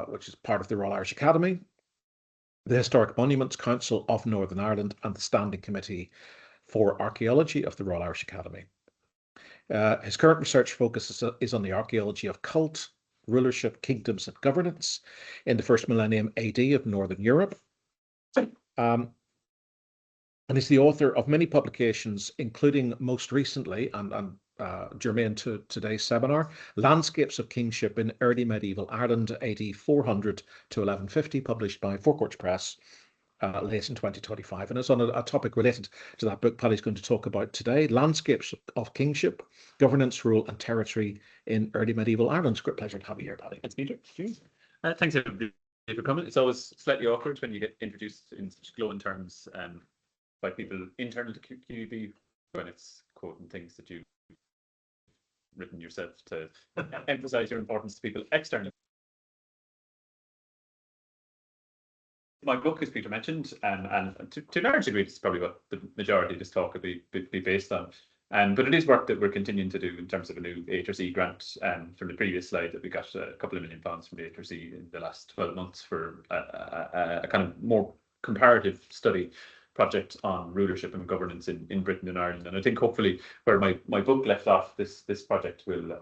which is part of the Royal Irish Academy, the Historic Monuments Council of Northern Ireland, and the Standing Committee for Archaeology of the Royal Irish Academy. His current research focus is on the archaeology of cult, rulership, kingdoms, and governance in the first millennium AD of Northern Europe. And is the author of many publications, including most recently, and germane to today's seminar, Landscapes of Kingship in Early Medieval Ireland, AD 400 to 1150, published by Four Courts Press late in 2025. And it's on a topic related to that book Paddy's going to talk about today, Landscapes of Kingship, Governance, Rule and Territory in Early Medieval Ireland. It's a great pleasure to have you here, Paddy. Thanks, Peter. Thanks, everybody, for coming. It's always slightly awkward when you get introduced in such glowing terms by people internal to QEB when it's quoting things that you've written yourself to emphasize your importance to people external. My book, as Peter mentioned, and to a large degree, it's probably what the majority of this talk will be based on. But it is work that we're continuing to do in terms of a new HRC grant. From the previous slide, that we got a couple of £1 million from the HRC in the last 12 months for a kind of more comparative study project on rulership and governance in Britain and Ireland. And I think hopefully where my book left off, this project will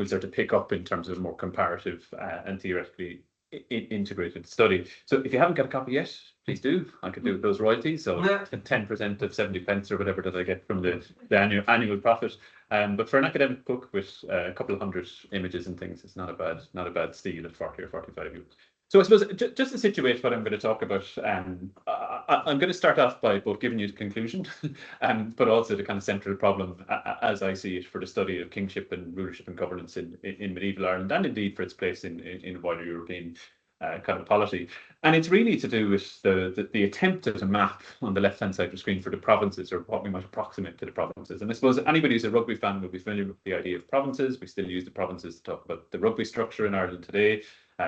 sort of pick up in terms of a more comparative and theoretically integrated study. So if you haven't got a copy yet, please do. I could do with those royalties. So 10% of 70 pence or whatever that I get from the annual profit. But for an academic book with a couple of hundred images and things, it's not a bad steal at 40 or 45 euros. So I suppose just to situate what I'm going to talk about, I'm going to start off by both giving you the conclusion, but also the kind of central problem as I see it for the study of kingship and rulership and governance in medieval Ireland, and indeed for its place in wider European kind of polity. And it's really to do with the attempt at a map on the left-hand side of the screen for the provinces, or what we might approximate to the provinces. And I suppose anybody who's a rugby fan will be familiar with the idea of provinces. We still use the provinces to talk about the rugby structure in Ireland today.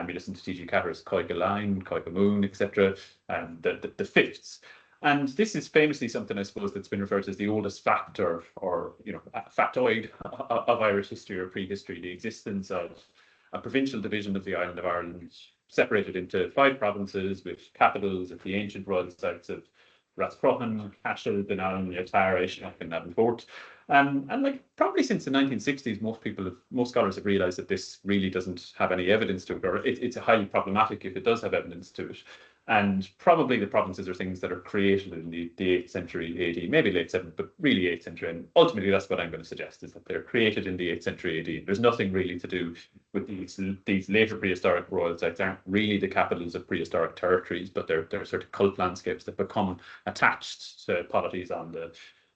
We listen to T.G. Catter's Coica Line, Coica Moon, etc., and the fifths. And this is famously something, I suppose, that's been referred to as the oldest fact or factoid of Irish history or prehistory, the existence of a provincial division of the island of Ireland, separated into 5 provinces with capitals at the ancient royal sites of Rathcrohan, Cashel, Dunallen, Tara, Aishnock, and Navanport. And like probably since the 1960s, most scholars have realised that this really doesn't have any evidence to it, or it's highly problematic if it does have evidence to it. And probably the provinces are things that are created in the 8th century AD, maybe late 7th, but really 8th century. And ultimately, that's what I'm going to suggest, is that they're created in the 8th century AD. There's nothing really to do with these later prehistoric royal sites. Aren't really the capitals of prehistoric territories, but they're sort of cult landscapes that become attached to polities on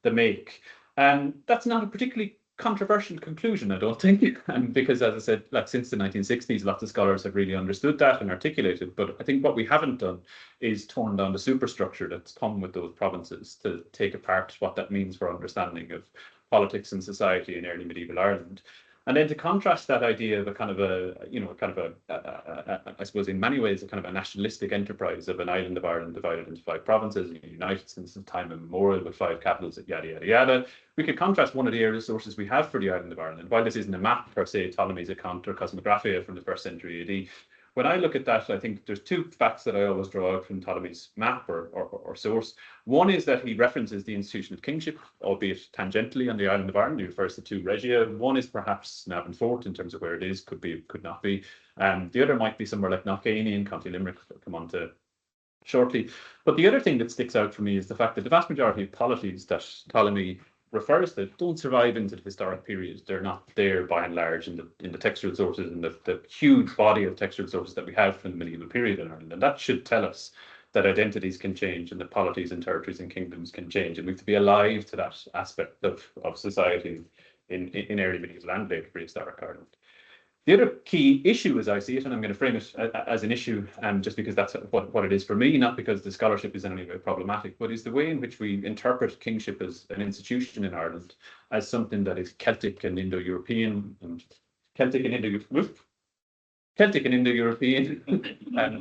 the make. That's not a particularly controversial conclusion, I don't think, because, as I said, like since the 1960s, lots of scholars have really understood that and articulated. But I think what we haven't done is torn down the superstructure that's come with those provinces to take apart what that means for understanding of politics and society in early medieval Ireland. And then to contrast that idea of I suppose in many ways, a kind of a nationalistic enterprise of an island of Ireland divided into 5 provinces, united since time immemorial with 5 capitals, yada, yada, yada. We could contrast one of the earliest sources we have for the island of Ireland. While this isn't a map per se, Ptolemy's account or Cosmographia from the 1st century AD, when I look at that, I think there's 2 facts that I always draw out from Ptolemy's map or source. One is that he references the institution of kingship, albeit tangentially, on the island of Ireland. He refers to 2 regia. One is perhaps Navanport in terms of where it is, could be, could not be. The other might be somewhere like Knockany in County Limerick, that we'll come on to shortly. But the other thing that sticks out for me is the fact that the vast majority of polities that Ptolemy refers to don't survive into the historic period. They're not there by and large in the textual sources and the huge body of textual sources that we have from the medieval period in Ireland. And that should tell us that identities can change and that polities and territories and kingdoms can change. And we have to be alive to that aspect of society in early medieval and late prehistoric Ireland. The other key issue, as I see it, and I'm going to frame it as an issue, just because that's what it is for me, not because the scholarship is in any way problematic, but is the way in which we interpret kingship as an institution in Ireland as something that is Celtic and Indo-European, and and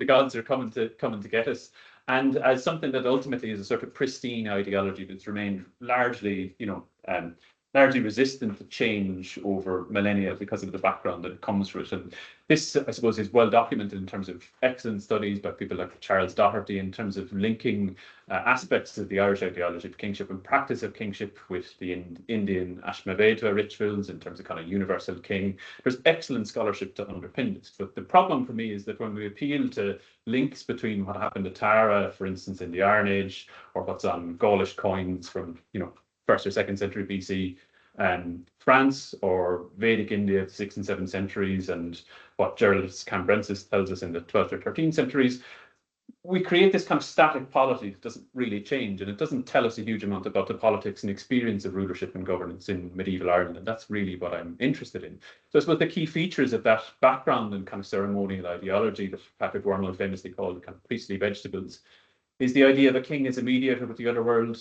the gods are coming to get us, and as something that ultimately is a sort of pristine ideology that's remained largely, largely resistant to change over millennia because of the background that comes from it. And this, I suppose, is well documented in terms of excellent studies by people like Charles Doherty in terms of linking aspects of the Irish ideology of kingship and practice of kingship with the Indian Ashmavedha rituals in terms of kind of universal king. There's excellent scholarship to underpin this. But the problem for me is that when we appeal to links between what happened to Tara, for instance, in the Iron Age, or what's on Gaulish coins from, first or second century BC, France, or Vedic India, the 6th and 7th centuries, and what Geraldus Cambrensis tells us in the 12th or 13th centuries, we create this kind of static polity that doesn't really change, and it doesn't tell us a huge amount about the politics and experience of rulership and governance in medieval Ireland, and that's really what I'm interested in. So I suppose the key features of that background and kind of ceremonial ideology that Patrick Gleeson famously called the kind of priestly vegetables is the idea of a king as a mediator with the other world,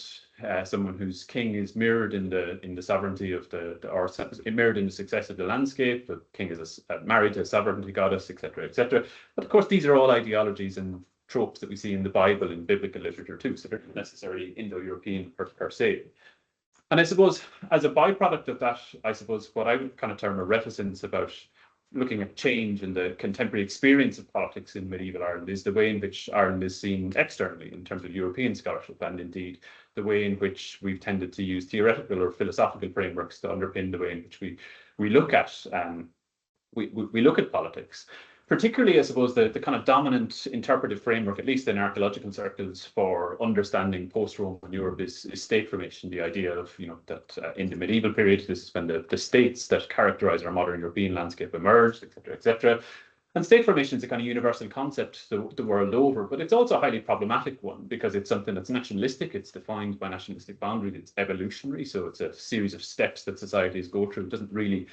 someone whose king is mirrored in the sovereignty of or mirrored in the success of the landscape. The king is married to a sovereignty goddess, etc., etc. But of course, these are all ideologies and tropes that we see in the Bible and biblical literature too, so they're not necessarily Indo-European per se. And I suppose as a byproduct of that, I suppose what I would kind of term a reticence about looking at change in the contemporary experience of politics in medieval Ireland is the way in which Ireland is seen externally in terms of European scholarship, and indeed the way in which we've tended to use theoretical or philosophical frameworks to underpin the way in which we look at we look at politics. Particularly, I suppose, the kind of dominant interpretive framework, at least in archaeological circles, for understanding post-Roman Europe is state formation. The idea of, that in the medieval period, this is when the states that characterize our modern European landscape emerged, etc., etc. And state formation is a kind of universal concept the world over, but it's also a highly problematic one because it's something that's nationalistic. It's defined by nationalistic boundaries. It's evolutionary, so it's a series of steps that societies go through. It doesn't really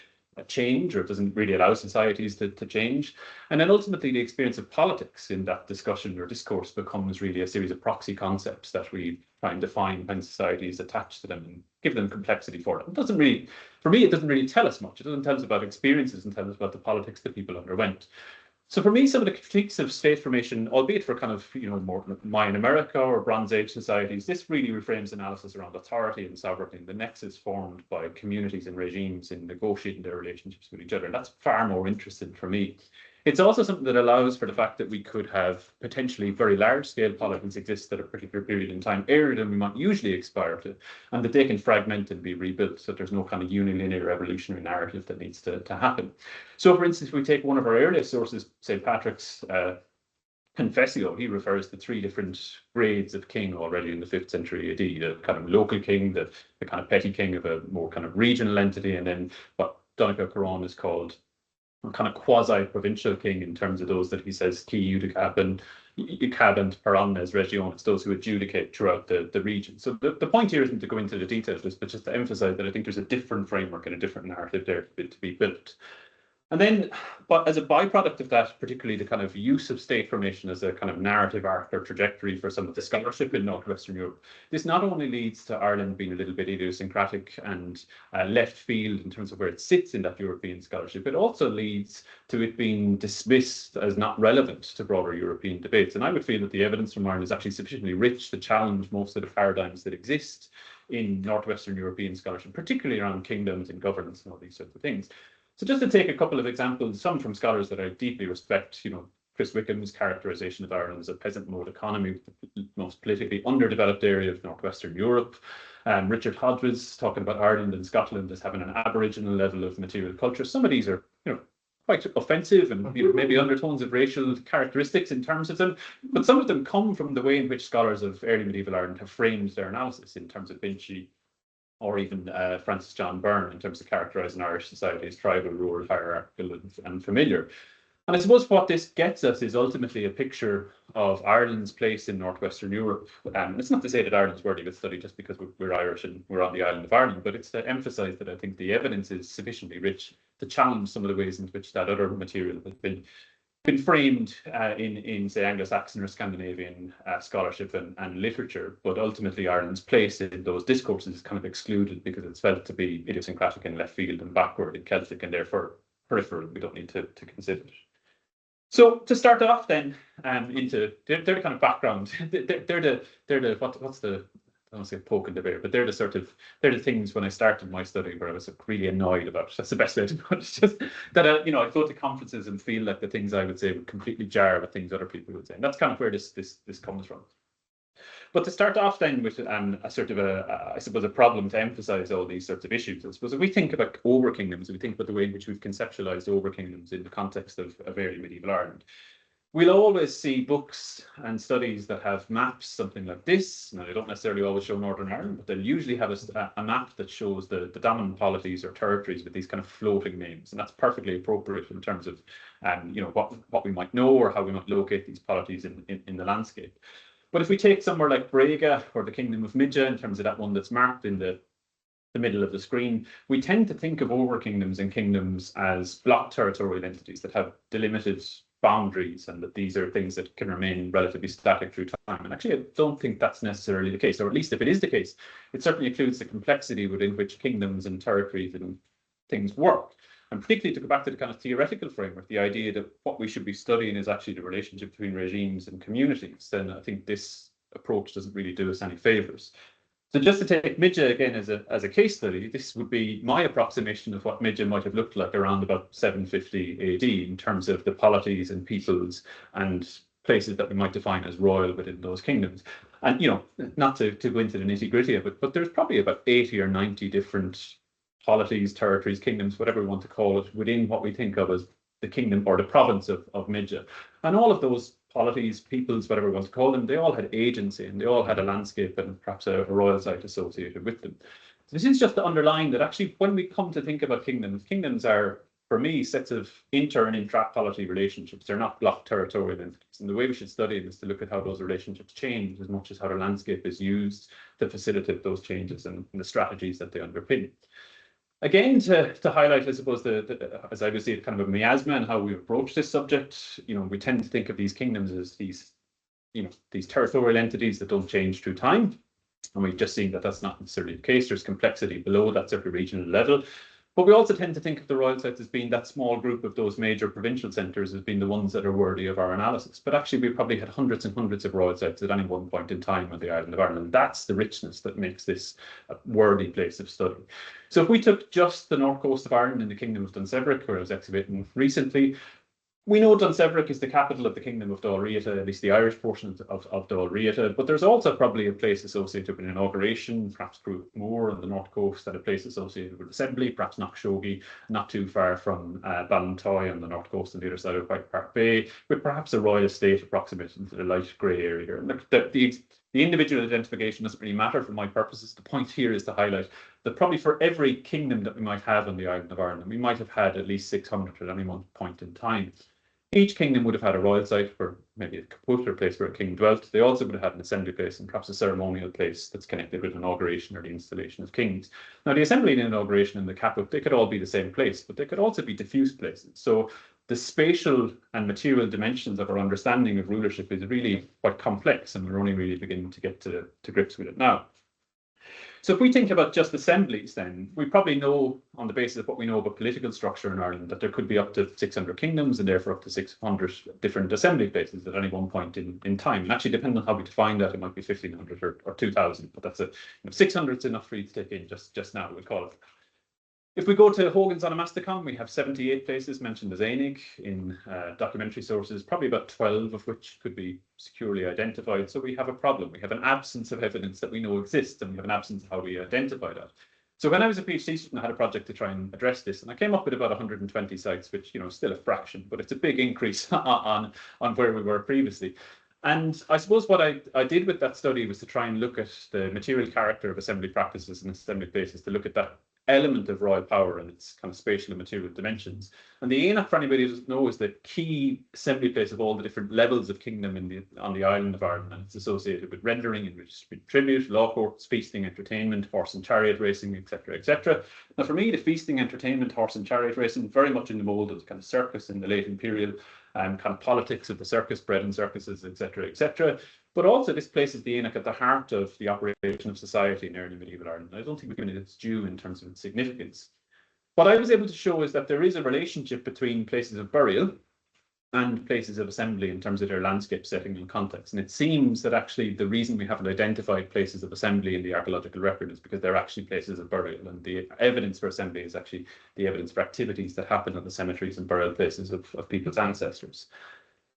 change, or it doesn't really allow societies to change. And then ultimately the experience of politics in that discussion or discourse becomes really a series of proxy concepts that we try and define when society is attached to them and give them complexity for it. It doesn't really, for me, it doesn't really tell us much. It doesn't tell us about experiences and tell us about the politics that people underwent. So for me, some of the critiques of state formation, albeit for kind of, more Mayan America or Bronze Age societies, this really reframes analysis around authority and sovereignty and the nexus formed by communities and regimes in negotiating their relationships with each other. And that's far more interesting for me. It's also something that allows for the fact that we could have potentially very large-scale politics exist at a particular period in time, earlier than we might usually aspire to, and that they can fragment and be rebuilt, so there's no kind of unilinear evolutionary narrative that needs to happen. So, for instance, if we take one of our earliest sources, St. Patrick's Confessio, he refers to 3 different grades of king already in the 5th century AD, the kind of local king, the kind of petty king of a more kind of regional entity, and then what Donegal Corán is called kind of quasi-provincial king in terms of those that he says qui judicabant per omnes regiones, those who adjudicate throughout the region. So the point here isn't to go into the details of this, but just to emphasize that I think there's a different framework and a different narrative there to be built. And then, but as a byproduct of that, particularly the kind of use of state formation as a kind of narrative arc or trajectory for some of the scholarship in Northwestern Europe, this not only leads to Ireland being a little bit idiosyncratic and left field in terms of where it sits in that European scholarship, it also leads to it being dismissed as not relevant to broader European debates. And I would feel that the evidence from Ireland is actually sufficiently rich to challenge most of the paradigms that exist in Northwestern European scholarship, particularly around kingdoms and governance and all these sorts of things. So just to take a couple of examples, some from scholars that I deeply respect, Chris Wickham's characterization of Ireland as a peasant mode economy, the most politically underdeveloped area of Northwestern Europe. Richard Hodges talking about Ireland and Scotland as having an aboriginal level of material culture. Some of these are, quite offensive and maybe undertones of racial characteristics in terms of them, but some of them come from the way in which scholars of early medieval Ireland have framed their analysis in terms of Vinci, or even Francis John Byrne in terms of characterizing Irish society as tribal, rural, hierarchical, and familiar. And I suppose what this gets us is ultimately a picture of Ireland's place in Northwestern Europe. It's not to say that Ireland's worthy of study just because we're Irish and we're on the island of Ireland, but it's to emphasize that I think the evidence is sufficiently rich to challenge some of the ways in which that other material has been framed in say Anglo-Saxon or Scandinavian scholarship and literature, but ultimately Ireland's place in those discourses is kind of excluded because it's felt to be idiosyncratic and left field and backward and Celtic and therefore peripheral. We don't need to consider it. So to start off then into their kind of background, they're the what's the don't want to say poking the bear, but they're the things when I started my study where I was really annoyed about. That's the best way to put it. It's just that I go to conferences and feel like the things I would say would completely jar with things other people would say, and that's kind of where this comes from. But to start off then with a sort of I suppose a problem to emphasize all these sorts of issues. I suppose if we think about over kingdoms, we think about the way in which we've conceptualized over kingdoms in the context of early medieval Ireland. We'll always see books and studies that have maps, something like this. Now, they don't necessarily always show Northern Ireland, but they'll usually have a map that shows the dominant polities or territories with these kind of floating names. And that's perfectly appropriate in terms of what we might know or how we might locate these polities in the landscape. But if we take somewhere like Brega or the Kingdom of Midja, in terms of that one that's marked in the middle of the screen, we tend to think of over kingdoms and kingdoms as block territorial entities that have delimited boundaries, and that these are things that can remain relatively static through time. And actually, I don't think that's necessarily the case, or at least if it is the case, it certainly includes the complexity within which kingdoms and territories and things work. And particularly to go back to the kind of theoretical framework, the idea that what we should be studying is actually the relationship between regimes and communities, then I think this approach doesn't really do us any favors. So just to take Midja again as a case study, this would be my approximation of what Midja might have looked like around about 750 AD in terms of the polities and peoples and places that we might define as royal within those kingdoms. And, not to go into the nitty gritty of it, but there's probably about 80 or 90 different polities, territories, kingdoms, whatever we want to call it, within what we think of as the kingdom or the province of Midja. And all of those polities, peoples, whatever we want to call them, they all had agency and they all had a landscape and perhaps a royal site associated with them. So this is just to underline that actually when we come to think about kingdoms are, for me, sets of inter and intra-polity relationships. They're not block territorial entities. And the way we should study it is to look at how those relationships change as much as how the landscape is used to facilitate those changes and the strategies that they underpin. Again, to highlight, I suppose, as I would say, kind of a miasma and how we approach this subject, we tend to think of these kingdoms as these territorial entities that don't change through time. And we've just seen that that's not necessarily the case. There's complexity below that sort of regional level. But we also tend to think of the royal sites as being that small group of those major provincial centres as being the ones that are worthy of our analysis. But actually, we probably had hundreds and hundreds of royal sites at any one point in time on the island of Ireland. That's the richness that makes this a worthy place of study. So if we took just the north coast of Ireland in the Kingdom of Dunseverick, where I was excavating recently, we know Dunseverick is the capital of the Kingdom of Dál Riata, at least the Irish portion of Dál Riata, but there's also probably a place associated with inauguration, perhaps Moor on the north coast, and a place associated with assembly, perhaps Knockshogie, not too far from Ballintoy on the north coast on the other side of White Park Bay, with perhaps a royal estate approximating to the light grey area. And the individual identification doesn't really matter for my purposes. The point here is to highlight that probably for every kingdom that we might have on the island of Ireland, we might have had at least 600 at any one point in time. Each kingdom would have had a royal site for maybe a caput or place where a king dwelt. They also would have had an assembly place and perhaps a ceremonial place that's connected with inauguration or the installation of kings. Now, the assembly and inauguration and the caput, they could all be the same place, but they could also be diffuse places. So the spatial and material dimensions of our understanding of rulership is really quite complex, and we're only really beginning to get to grips with it now. So if we think about just assemblies, then we probably know, on the basis of what we know about political structure in Ireland, that there could be up to 600 kingdoms and therefore up to 600 different assembly places at any one point in time. And actually, depending on how we define that, it might be 1,500 or 2,000, but that's 600 is enough for you to take in just now, we'll call it. If we go to Hogan's Onomasticon, we have 78 places mentioned as Ainig in documentary sources, probably about 12 of which could be securely identified. So we have a problem. We have an absence of evidence that we know exists, and we have an absence of how we identify that. So when I was a PhD student, I had a project to try and address this, and I came up with about 120 sites, which, still a fraction, but it's a big increase on where we were previously. And I suppose what I did with that study was to try and look at the material character of assembly practices and assembly places, to look at that element of royal power and its kind of spatial and material dimensions. And the Aonach, for anybody who doesn't know, is the key assembly place of all the different levels of kingdom on the island of Ireland, and it's associated with rendering and with tribute, law courts, feasting, entertainment, horse and chariot racing, etc., etc. Now, for me, the feasting, entertainment, horse and chariot racing, very much in the mold of the kind of circus in the late imperial, kind of politics of the circus, bread and circuses, etc., etc. But also, this places the Aonach at the heart of the operation of society in early medieval Ireland. I don't think we've given it its due in terms of its significance. What I was able to show is that there is a relationship between places of burial and places of assembly in terms of their landscape setting and context. And it seems that actually the reason we haven't identified places of assembly in the archaeological record is because they're actually places of burial, and the evidence for assembly is actually the evidence for activities that happen at the cemeteries and burial places of people's ancestors.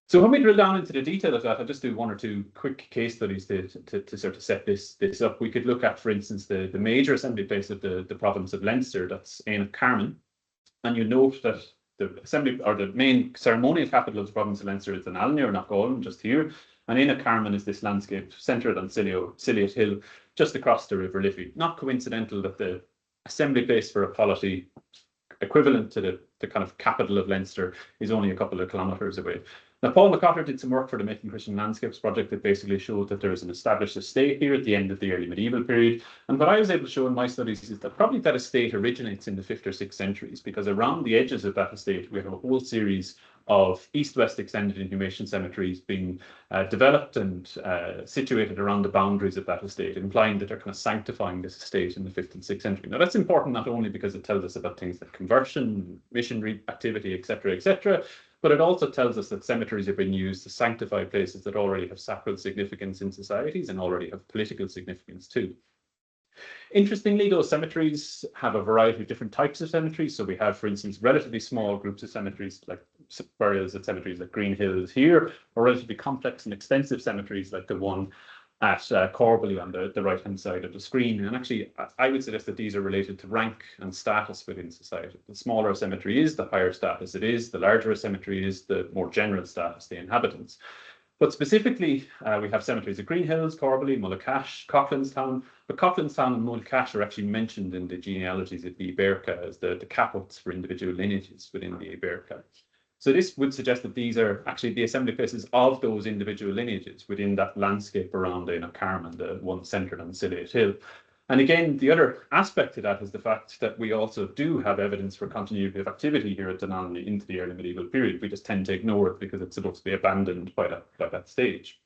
So when we drill down into the detail of that, I'll just do one or two quick case studies to sort of set this up. We could look at, for instance, the major assembly place of the province of Leinster, that's Aon Carman. And you note that the assembly, or the main ceremonial capital of the province of Leinster is in Alney or Knockgallen, just here. And Aon Carman is this landscape centred on Ciliate Hill, just across the River Liffey. Not coincidental that the assembly place for a polity equivalent to the kind of capital of Leinster is only a couple of kilometres away. Now, Paul McCotter did some work for the Making Christian Landscapes project that basically showed that there is an established estate here at the end of the early medieval period. And what I was able to show in my studies is that probably that estate originates in the 5th or 6th centuries, because around the edges of that estate, we have a whole series of east-west extended inhumation cemeteries being developed and situated around the boundaries of that estate, implying that they're kind of sanctifying this estate in the 5th and 6th century. Now, that's important not only because it tells us about things like conversion, missionary activity, etc., but it also tells us that cemeteries have been used to sanctify places that already have sacral significance in societies and already have political significance too. Interestingly, those cemeteries have a variety of different types of cemeteries. So we have, for instance, relatively small groups of cemeteries, like burials at cemeteries like Green Hills here, or relatively complex and extensive cemeteries like the one at Corbally on the right-hand side of the screen. And actually, I would suggest that these are related to rank and status within society. The smaller a cemetery is, the higher status it is. The larger a cemetery is, the more general status the inhabitants. But specifically, we have cemeteries at Green Hills, Corbally, Mullacash, Coughlinstown. But Coughlinstown and Mullacash are actually mentioned in the genealogies of the Iberca as the capots for individual lineages within the Iberca. So this would suggest that these are actually the assembly places of those individual lineages within that landscape around Aon Carman, the one centred on Ciliate Hill. And again, the other aspect to that is the fact that we also do have evidence for continuity of activity here at Dunalney into the early medieval period. We just tend to ignore it because it's supposed to be abandoned by that stage.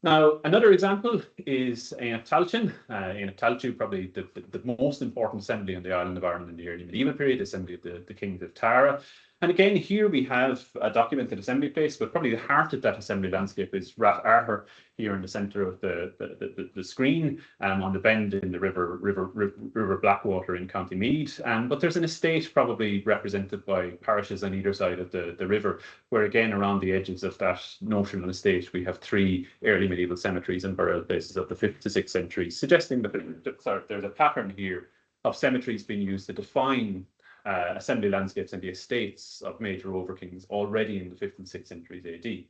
Now, another example is Aon Talchin. Aon Talchin, probably the most important assembly on the island of Ireland in the early medieval period, the assembly of the kings of Tara. And again, here we have a documented assembly place, but probably the heart of that assembly landscape is Rath Arthur here in the centre of the screen, on the bend in the River Blackwater in County Meath. But there's an estate probably represented by parishes on either side of the river, where again, around the edges of that notional estate, we have 3 early medieval cemeteries and burial places of the 5th to 6th centuries, suggesting that there's a pattern here of cemeteries being used to define assembly landscapes and the estates of major overkings already in the 5th and 6th centuries AD.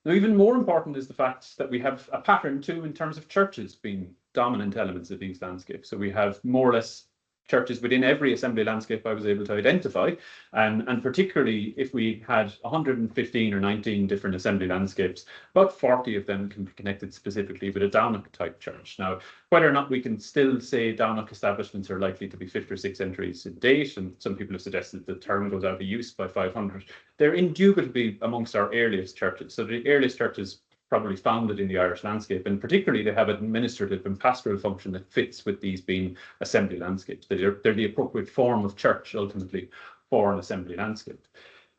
Now, even more important is the fact that we have a pattern too in terms of churches being dominant elements of these landscapes. So we have more or less churches within every assembly landscape I was able to identify, and particularly if we had 115 or 19 different assembly landscapes, about 40 of them can be connected specifically with a Downach type church. Now, whether or not we can still say Downach establishments are likely to be 5th or 6th centuries in date, and some people have suggested the term goes out of use by 500, they're indubitably amongst our earliest churches. So the earliest churches probably founded in the Irish landscape, and particularly they have an administrative and pastoral function that fits with these being assembly landscapes. They're the appropriate form of church ultimately for an assembly landscape.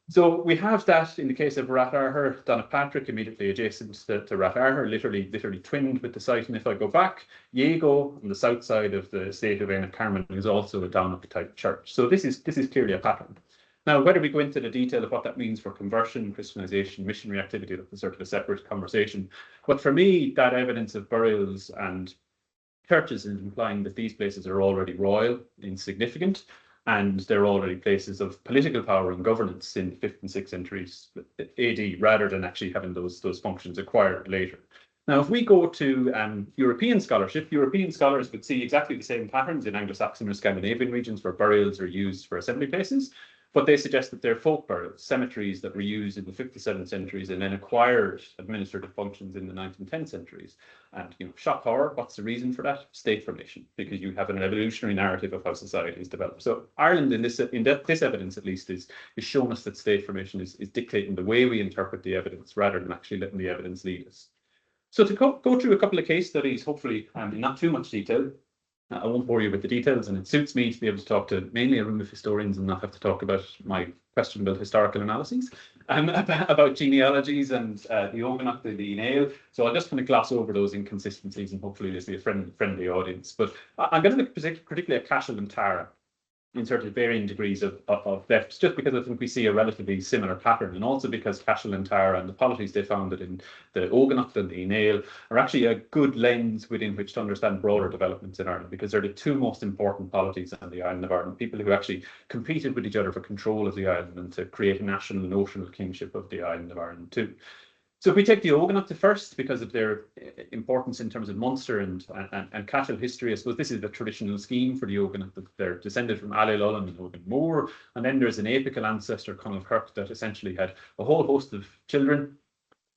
So we have that in the case of Rath Arthur, Donaghpatrick, immediately adjacent to Rath Arthur, literally twinned with the site. And if I go back, Yago on the south side of the estate of Aon Carman is also a Downach type church. So this is clearly a pattern. Now, whether we go into the detail of what that means for conversion, Christianization, missionary activity, that's sort of a separate conversation. But for me, that evidence of burials and churches is implying that these places are already royal, insignificant, and they're already places of political power and governance in the 5th and 6th centuries AD, rather than actually having those functions acquired later. Now, if we go to European scholarship, European scholars would see exactly the same patterns in Anglo-Saxon or Scandinavian regions where burials are used for assembly places. But they suggest that they're folk burials, cemeteries that were used in the 5th to 7th centuries and then acquired administrative functions in the 9th and 10th centuries. And, shock horror, what's the reason for that? State formation, because you have an evolutionary narrative of how society is developed. So Ireland, in this evidence at least, is showing us that state formation is dictating the way we interpret the evidence rather than actually letting the evidence lead us. So to go through a couple of case studies, hopefully in not too much detail, I won't bore you with the details, and it suits me to be able to talk to mainly a room of historians and not have to talk about my questionable historical analyses about genealogies and the Ogonacht, the Nail. So I'll just kind of gloss over those inconsistencies, and hopefully this will be a friendly audience. But I'm going to look particularly at Cashel and Tara in sort of varying degrees of depth, just because I think we see a relatively similar pattern, and also because Cashel and Tara and the polities they founded in the Ogonacht and the Nail are actually a good lens within which to understand broader developments in Ireland, because they're the two most important polities on the island of Ireland, people who actually competed with each other for control of the island and to create a national notional kingship of the island of Ireland too. So if we take the Ogonacht first, because of their importance in terms of Munster and Cashel history, I suppose this is the traditional scheme for the Ogonacht, that they're descended from Alel Ullen and Ogan Moore, and then there's an apical ancestor, Conall Kirk, that essentially had a whole host of children,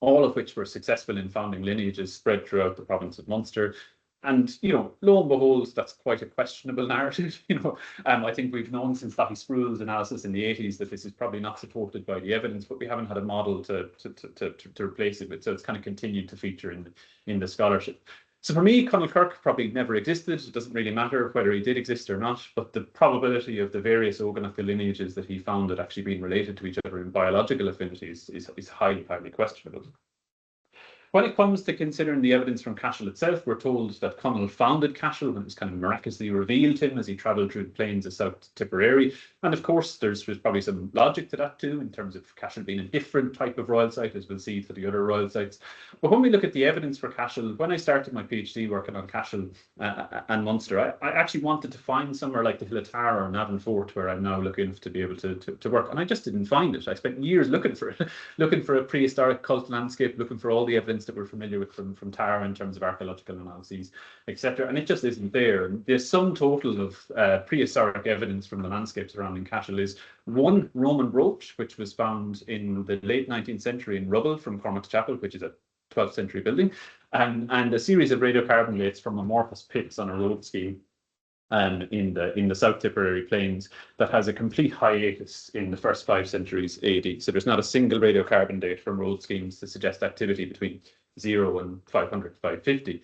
all of which were successful in founding lineages spread throughout the province of Munster. And, you know, lo and behold, that's quite a questionable narrative. I think we've known since Lottie Spruill's analysis in the 80s that this is probably not supported by the evidence, but we haven't had a model to replace it with. So it's kind of continued to feature in the scholarship. So for me, Conall Kirk probably never existed. It doesn't really matter whether he did exist or not, but the probability of the various Ogonacht lineages that he founded actually being related to each other in biological affinities is highly, highly questionable. When it comes to considering the evidence from Cashel itself, we're told that Conall founded Cashel when it was kind of miraculously revealed to him as he travelled through the plains of South Tipperary. And of course, there's probably some logic to that too, in terms of Cashel being a different type of royal site, as we'll see for the other royal sites. But when we look at the evidence for Cashel, when I started my PhD working on Cashel and Munster, I actually wanted to find somewhere like the Hill of Tara or Navan Fort, where I'm now looking to be able to work. And I just didn't find it. I spent years looking for it, looking for a prehistoric cult landscape, looking for all the evidence that we're familiar with from Tara in terms of archaeological analyses, etc. And it just isn't there. And the sum total of prehistoric evidence from the landscapes surrounding Cashel is one Roman brooch, which was found in the late 19th century in rubble from Cormac's Chapel, which is a 12th century building, and a series of radiocarbon dates from amorphous pits on a road scheme in the South Tipperary plains that has a complete hiatus in the first 5 centuries AD. So there's not a single radiocarbon date from road schemes to suggest activity between 0 and 500 to 550,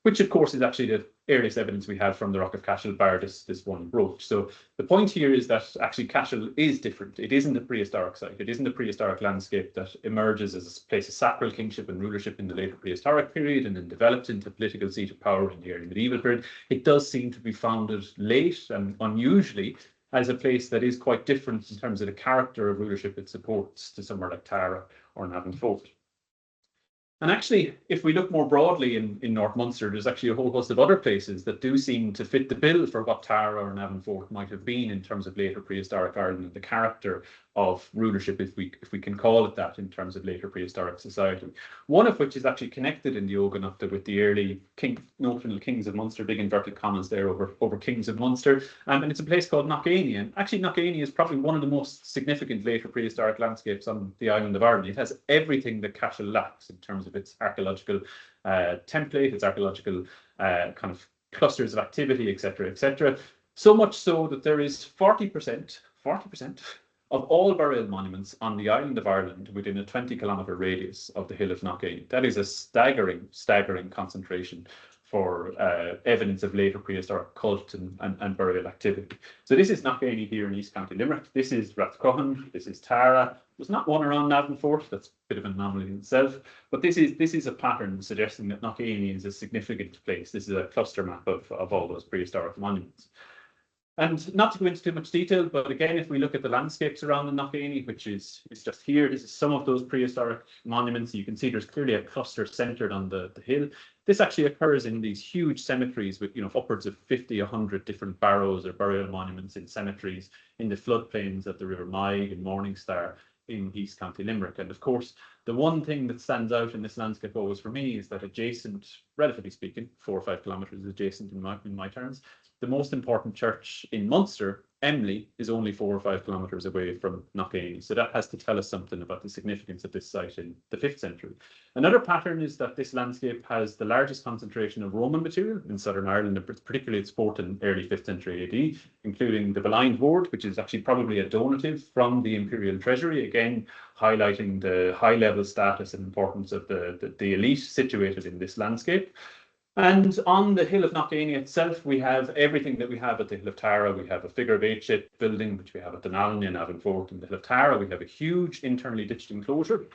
which of course is actually the earliest evidence we have from the Rock of Cashel, bar this one brooch. So the point here is that actually Cashel is different. It isn't a prehistoric site. It isn't a prehistoric landscape that emerges as a place of sacral kingship and rulership in the later prehistoric period and then develops into political seat of power in the early medieval period. It does seem to be founded late and unusually as a place that is quite different in terms of the character of rulership it supports to somewhere like Tara or Navan Fort. And actually, if we look more broadly in North Munster, there's actually a whole host of other places that do seem to fit the bill for what Tara or Navan Fort might have been in terms of later prehistoric Ireland and the character of rulership, if we can call it that, in terms of later prehistoric society. One of which is actually connected in the Ogonacht with the early notional kings of Munster, big inverted commas there over kings of Munster, and it's a place called Knockany. And actually Knockany is probably one of the most significant later prehistoric landscapes on the island of Ireland. It has everything that Cashel lacks in terms of its archaeological template, its archaeological kind of clusters of activity, etc., etc. So much so that there is 40% of all burial monuments on the island of Ireland within a 20-kilometre radius of the Hill of Knockany. That is a staggering concentration for evidence of later prehistoric cult and burial activity. So this is Knockany here in East County Limerick. This is Rathcroghan. This is Tara. There's not one around Navan Fort. That's a bit of an anomaly in itself. But this is a pattern suggesting that Knockany is a significant place. This is a cluster map of all those prehistoric monuments. And not to go into too much detail, but again, if we look at the landscapes around the Knockany, which is just here, this is some of those prehistoric monuments. You can see there's clearly a cluster centered on the hill. This actually occurs in these huge cemeteries with, upwards of 50, 100 different barrows or burial monuments in cemeteries in the floodplains of the River Maig and Morningstar in East County Limerick. And of course, the one thing that stands out in this landscape always for me is that adjacent, relatively speaking, 4 or 5 kilometres adjacent in my terms, the most important church in Munster, Emly, is only 4 or 5 kilometres away from Knockany. So that has to tell us something about the significance of this site in the 5th century. Another pattern is that this landscape has the largest concentration of Roman material in Southern Ireland, and particularly its port in early 5th century AD, including the Blind Hoard, which is actually probably a donative from the imperial treasury, again highlighting the high level status and importance of the elite situated in this landscape. And on the hill of Knockany itself, we have everything that we have at the hill of Tara. We have a figure of 8-shaped building, which we have at Dunallen in Avonfort. And the hill of Tara, we have a huge internally ditched enclosure,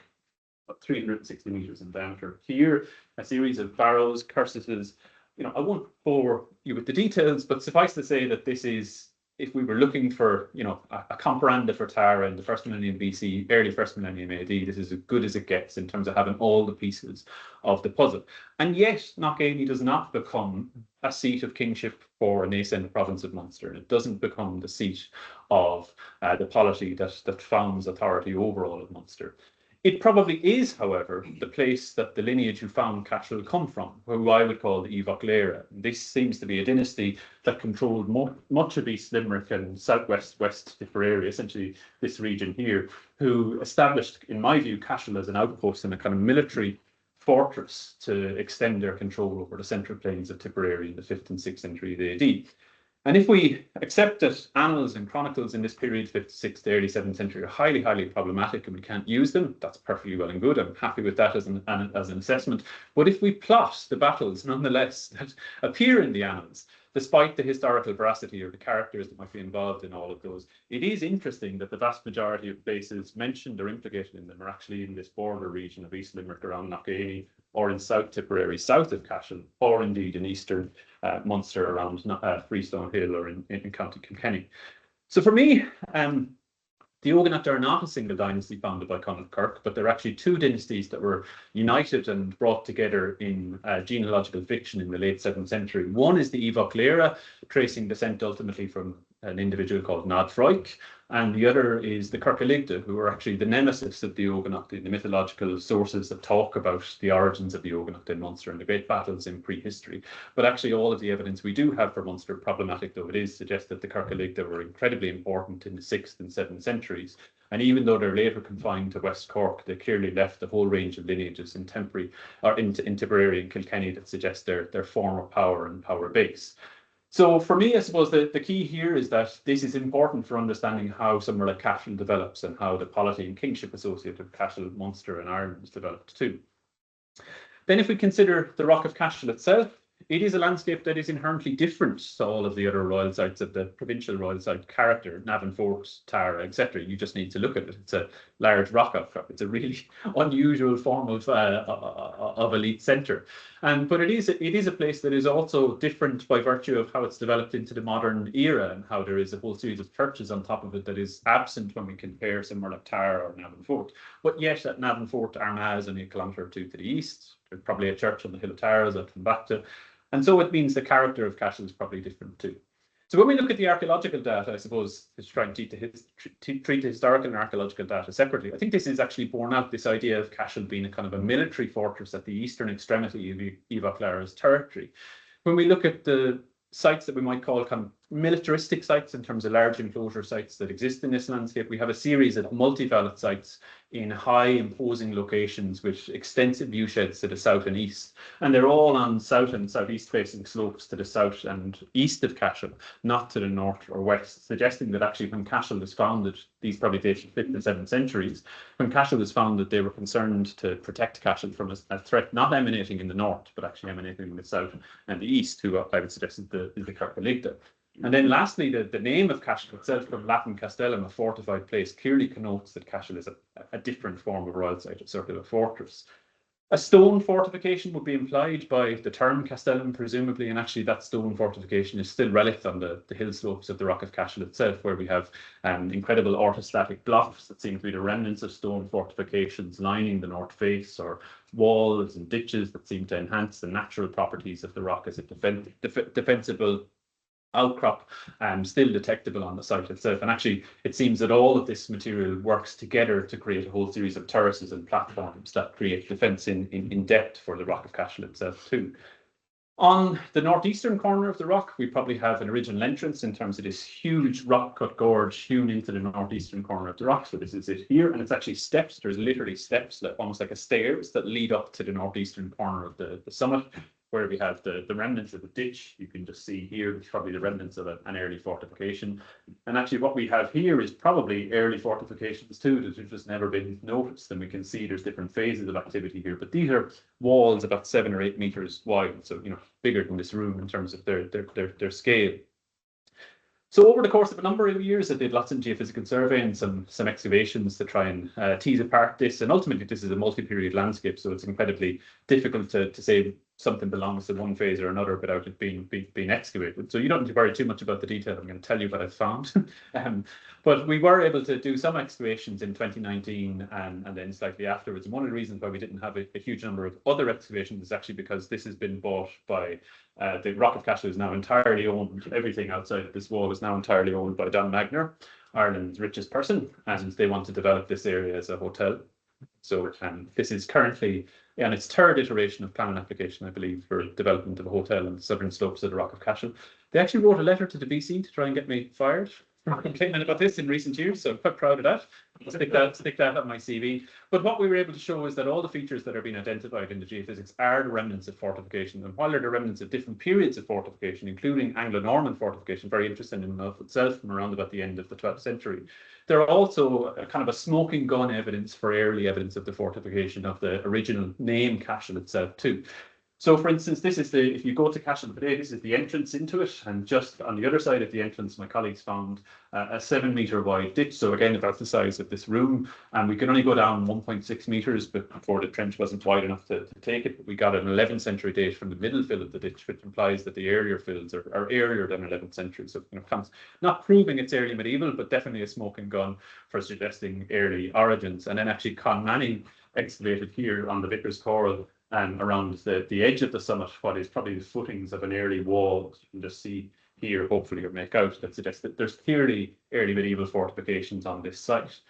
about 360 meters in diameter. Here, a series of barrows, cursuses. I won't bore you with the details, but suffice to say that this is, if we were looking for, a comparanda for Tara in the first millennium BC, early first millennium AD, this is as good as it gets in terms of having all the pieces of the puzzle. And yet, Knockany does not become a seat of kingship for a nascent province of Munster, and it doesn't become the seat of the polity that founds authority over all of Munster. It probably is, however, the place that the lineage who found Cashel come from, who I would call the Eva Clara. This seems to be a dynasty that controlled much of East Limerick and southwest West Tipperary, essentially this region here, who established, in my view, Cashel as an outpost and a kind of military fortress to extend their control over the central plains of Tipperary in the 5th and 6th centuries AD. And if we accept that annals and chronicles in this period, 5th, 6th, early 7th century, are highly, highly problematic and we can't use them, that's perfectly well and good. I'm happy with that as an assessment. But if we plot the battles, nonetheless, that appear in the annals, despite the historical veracity or the characters that might be involved in all of those, it is interesting that the vast majority of places mentioned or implicated in them are actually in this border region of East Limerick around Knockany, or in South Tipperary, south of Cashel, or indeed in eastern Munster around Freestone Hill or in County Kilkenny. So for me, the Oganat are not a single dynasty founded by Conall Kirk, but they're actually two dynasties that were united and brought together in genealogical fiction in the late 7th century. One is the Eva Clara, tracing descent ultimately from an individual called Nodfroik, and the other is the Kirkaligda, who are actually the nemesis of the Oganat in the mythological sources that talk about the origins of the Oganat in Munster and the great battles in prehistory. But actually all of the evidence we do have for Munster, problematic though it is, suggests that the Kirkaligda were incredibly important in the 6th and 7th centuries. And even though they're later confined to West Cork, they clearly left a whole range of lineages in Tipperary and Kilkenny that suggest their former power and power base. So for me, I suppose the key here is that this is important for understanding how somewhere like Cashel develops and how the polity and kingship associated with Cashel, Munster and Ireland is developed too. Then if we consider the Rock of Cashel itself, it is a landscape that is inherently different to all of the other royal sites of the provincial royal site character, Navan Fort, Tara, etc. You just need to look at it. It's a large rock outcrop. It's a really unusual form of elite centre. But it is a place that is also different by virtue of how it's developed into the modern era and how there is a whole series of churches on top of it that is absent when we compare somewhere like Tara or Navan Fort. But yet at Navan Fort, Armagh is only a kilometre or two to the east. There's probably a church on the hill of Tara, as I'll come back to. And so it means the character of Cashel is probably different too. So when we look at the archaeological data, I suppose, to try and treat the historical and archaeological data separately, I think this is actually borne out, this idea of Cashel being a kind of a military fortress at the eastern extremity of Eva Clara's territory. When we look at the sites that we might call kind of militaristic sites in terms of large enclosure sites that exist in this landscape, we have a series of multi-valet sites in high imposing locations with extensive view sheds to the south and east. And they're all on south and southeast facing slopes to the south and east of Cashel, not to the north or west, suggesting that actually when Cashel was founded, these probably date from 5th and 7th centuries, when Cashel was founded, they were concerned to protect Cashel from a threat not emanating in the north, but actually emanating in the south and the east, who I would suggest is the Kirkaligda. And then lastly, the name of Cashel itself, from Latin castellum, a fortified place, clearly connotes that Cashel is a different form of royal site, a sort of a fortress. A stone fortification would be implied by the term castellum, presumably, and actually that stone fortification is still relict on the hill slopes of the Rock of Cashel itself, where we have incredible orthostatic blocks that seem to be the remnants of stone fortifications lining the north face, or walls and ditches that seem to enhance the natural properties of the rock as a defensible outcrop, still detectable on the site itself. And actually, it seems that all of this material works together to create a whole series of terraces and platforms that create defence in depth for the Rock of Cashel itself too. On the northeastern corner of the rock, we probably have an original entrance in terms of this huge rock-cut gorge hewn into the northeastern corner of the rock. So this is it here, and it's actually steps. There's literally steps, almost like a stairs, that lead up to the northeastern corner of the summit. where we have the remnants of a ditch. You can just see here, it's probably the remnants of an early fortification. And actually what we have here is probably early fortifications too, that have just never been noticed. And we can see there's different phases of activity here, but these are walls about 7 or 8 meters wide. So, you know, bigger than this room in terms of their scale. So over the course of a number of years, I did lots of geophysical survey and some excavations to try and tease apart this. And ultimately, this is a multi-period landscape, so it's incredibly difficult to say something belongs to one phase or another without it being excavated. So you don't need to worry too much about the detail. I'm going to tell you what I found. But we were able to do some excavations in 2019 and then slightly afterwards. And one of the reasons why we didn't have a huge number of other excavations is actually because this has been bought by the Rock of Cashel is now entirely owned. Everything outside of this wall is now entirely owned by Don Magner, Ireland's richest person, and they want to develop this area as a hotel. So this is currently on its 3rd iteration of planning application, I believe, for development of a hotel on the southern slopes of the Rock of Cashel. They actually wrote a letter to the VC to try and get me fired for complaining about this in recent years, so I'm quite proud of that. I'll stick that on my CV. But what we were able to show is that all the features that are being identified in the geophysics are the remnants of fortification. And while they're the remnants of different periods of fortification, including Anglo-Norman fortification, very interesting in and of itself from around about the end of the 12th century, there are also a kind of a smoking gun evidence for early evidence of the fortification of the original name Cashel itself too. So for instance, this is if you go to Cashel today, this is the entrance into it. And just on the other side of the entrance, my colleagues found a 7-meter wide ditch. So again, about the size of this room. And we could only go down 1.6 meters before the trench wasn't wide enough to take it. But we got an 11th century date from the middle fill of the ditch, which implies that the earlier fills are earlier than 11th century. So, you know, not proving it's early medieval, but definitely a smoking gun for suggesting early origins. And then actually Con Manning excavated here on the Vickers Coral around the edge of the summit, what is probably the footings of an early wall. You can just see here, hopefully, or make out that suggests that there's clearly early medieval fortifications on this site.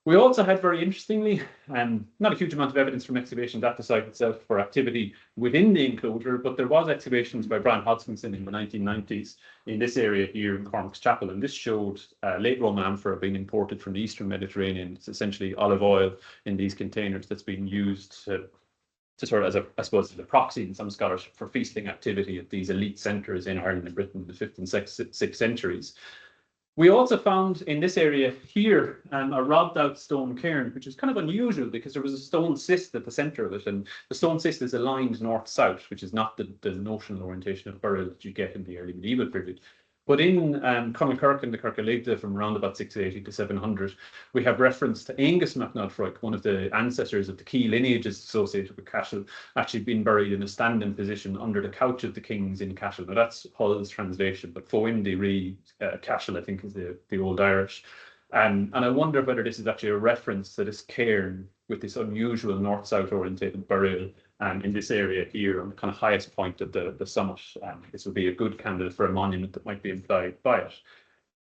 We also had, very interestingly, not a huge amount of evidence from excavations at the site itself for activity within the enclosure, but there was excavations by Brian Hodgkinson in the 1990s in this area here in Cormac's Chapel, and this showed late Roman amphora being imported from the Eastern Mediterranean. It's essentially olive oil in these containers that's being used to sort of, I suppose, as a proxy in some scholars for feasting activity at these elite centres in Ireland and Britain in the 5th and 6th centuries. We also found in this area here a robbed out stone cairn, which is kind of unusual because there was a stone cyst at the centre of it, and the stone cyst is aligned north-south, which is not the notional orientation of burial that you get in the early medieval period. But in Clonakirk and the Kirk of Ligda from around about 680 to 700, we have reference to Angus MacNulfroy, one of the ancestors of the key lineages associated with Cashel, actually being buried in a standing position under the couch of the kings in Cashel. Now that's Hull's translation, but Foindi Re Cashel, I think, is the Old Irish. And I wonder whether this is actually a reference to this cairn with this unusual north-south orientated burial in this area here on the kind of highest point of the summit. This would be a good candidate for a monument that might be implied by it.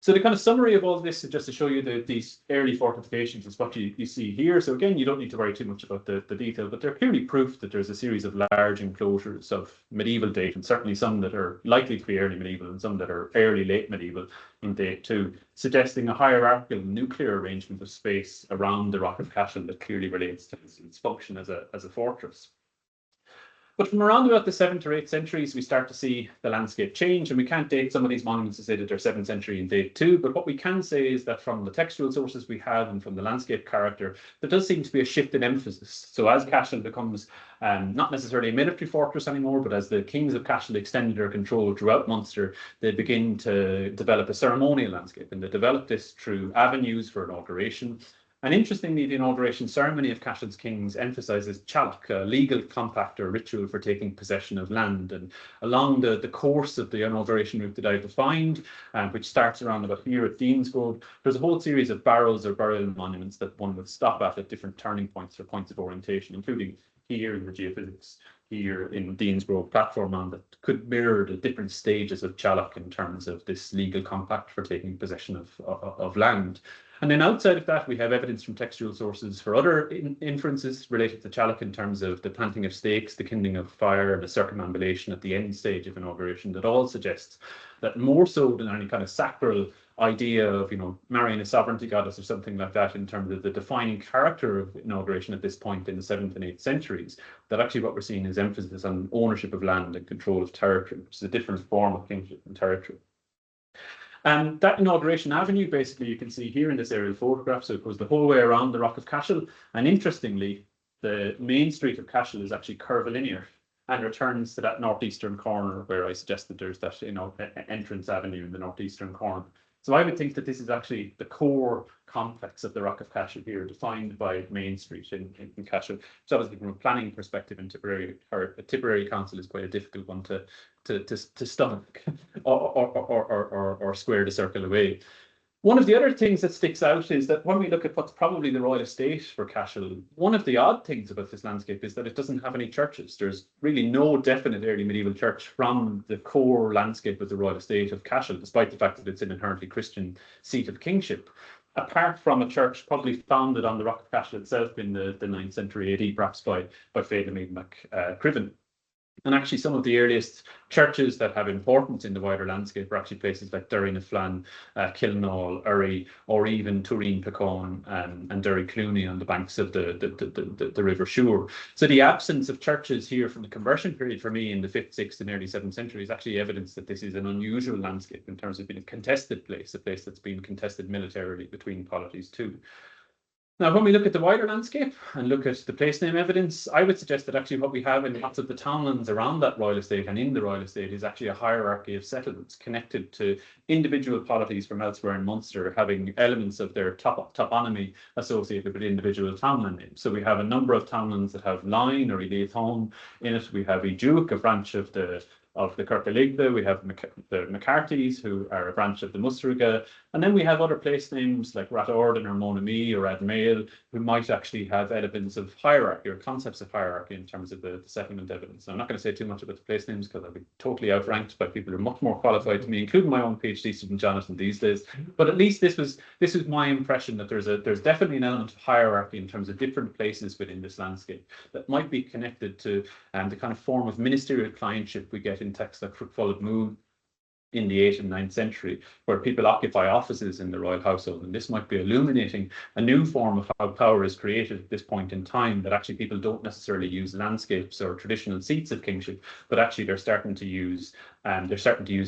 So the kind of summary of all this is just to show you these early fortifications is what you see here. So again, you don't need to worry too much about the detail, but they're clearly proof that there's a series of large enclosures of medieval date, and certainly some that are likely to be early medieval and some that are early late medieval in date too, suggesting a hierarchical nuclear arrangement of space around the Rock of Cashel that clearly relates to its function as a fortress. But from around about the 7th or 8th centuries, we start to see the landscape change, and we can't date some of these monuments to say that they're 7th century in date too. But what we can say is that from the textual sources we have and from the landscape character, there does seem to be a shift in emphasis. So as Cashel becomes not necessarily a military fortress anymore, but as the kings of Cashel extended their control throughout Munster, they begin to develop a ceremonial landscape, and they develop this through avenues for inauguration. And interestingly, the inauguration ceremony of Cashel's kings emphasises Teallach, a legal compact or ritual for taking possession of land. And along the course of the inauguration route that I've defined, which starts around about here at Dean's Grove, there's a whole series of barrows or burial monuments that one would stop at different turning points or points of orientation, including here in the geophysics, here in Dean's Grove platform on that could mirror the different stages of Teallach in terms of this legal compact for taking possession of land. And then outside of that, we have evidence from textual sources for other inferences related to Teallach in terms of the planting of stakes, the kindling of fire, and the circumambulation at the end stage of inauguration that all suggests that more so than any kind of sacral idea of, marrying a sovereignty goddess or something like that in terms of the defining character of inauguration at this point in the 7th and 8th centuries, that actually what we're seeing is emphasis on ownership of land and control of territory, which is a different form of kingship and territory. And that inauguration avenue, basically, you can see here in this aerial photograph. So it goes the whole way around the Rock of Cashel. And interestingly, the main street of Cashel is actually curvilinear and returns to that northeastern corner where I suggested there's that, entrance avenue in the northeastern corner. So I would think that this is actually the core complex of the Rock of Cashel here, defined by Main Street in Cashel. So obviously from a planning perspective in Tipperary, or a Tipperary council is quite a difficult one to stomach or square the circle away. One of the other things that sticks out is that when we look at what's probably the royal estate for Cashel, one of the odd things about this landscape is that it doesn't have any churches. There's really no definite early medieval church from the core landscape of the royal estate of Cashel, despite the fact that it's an inherently Christian seat of kingship, apart from a church probably founded on the Rock of Cashel itself in the 9th century AD, perhaps by Philip Leverhulme Prize. And actually, some of the earliest churches that have importance in the wider landscape are actually places like Derry na Flan, Kilnall, Urry, or even Tureen Pecone and Derry Clooney on the banks of the River Suir. So the absence of churches here from the conversion period for me in the 5th, 6th, and early 7th century is actually evidence that this is an unusual landscape in terms of being a contested place, a place that's been contested militarily between polities too. Now, when we look at the wider landscape and look at the place name evidence, I would suggest that actually what we have in lots of the townlands around that royal estate and in the royal estate is actually a hierarchy of settlements connected to individual polities from elsewhere in Munster having elements of their toponymy associated with individual townland names. So we have a number of townlands that have Line or Ileathone in it. We have Iduke, a branch of the Kirkaligda. We have the McCarthy's, who are a branch of the Mustruga. And then we have other place names like Rathorden or Monami or Admail, who might actually have elements of hierarchy or concepts of hierarchy in terms of the settlement evidence. So I'm not going to say too much about the place names because I'll be totally outranked by people who are much more qualified than me, including my own PhD student Jonathan these days. But at least this was my impression that there's definitely an element of hierarchy in terms of different places within this landscape that might be connected to the kind of form of ministerial clientship we get in texts like Fruitful of Moon in the 8th and 9th century, where people occupy offices in the royal household. And this might be illuminating a new form of how power is created at this point in time, that actually people don't necessarily use landscapes or traditional seats of kingship, but actually they're starting to use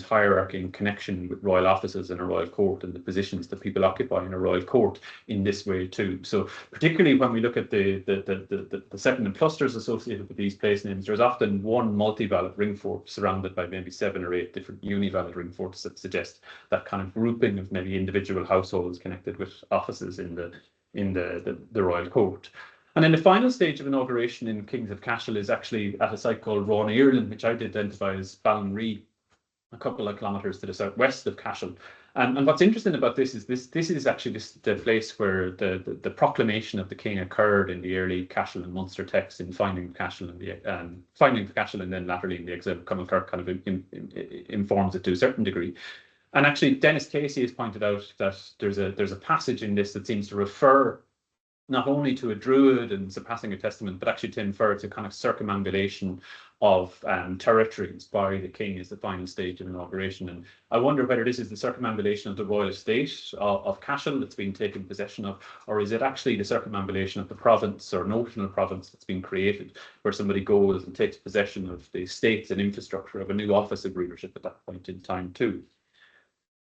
hierarchy in connection with royal offices in a royal court and the positions that people occupy in a royal court in this way too. So particularly when we look at the settlement clusters associated with these place names, there's often one multi-valid ring fort surrounded by maybe 7 or 8 different univalid ring forts that suggest that kind of grouping of maybe individual households connected with offices in the royal court. And then the final stage of inauguration in Kings of Cashel is actually at a site called Rona Ireland, which I'd identify as Ballinree, a couple of kilometres to the southwest of Cashel. And what's interesting about this is this is actually the place where the proclamation of the king occurred in the early Cashel and Munster texts in Finding Cashel and then latterly in the Exile of Cumulkirk kind of informs it to a certain degree. And actually, Dennis Casey has pointed out that there's a passage in this that seems to refer not only to a druid and surpassing a testament, but actually to infer to kind of circumambulation of territories by the king as the final stage of inauguration. And I wonder whether this is the circumambulation of the royal estate of Cashel that's been taken possession of, or is it actually the circumambulation of the province or notional province that's been created, where somebody goes and takes possession of the estates and infrastructure of a new office of rulership at that point in time too.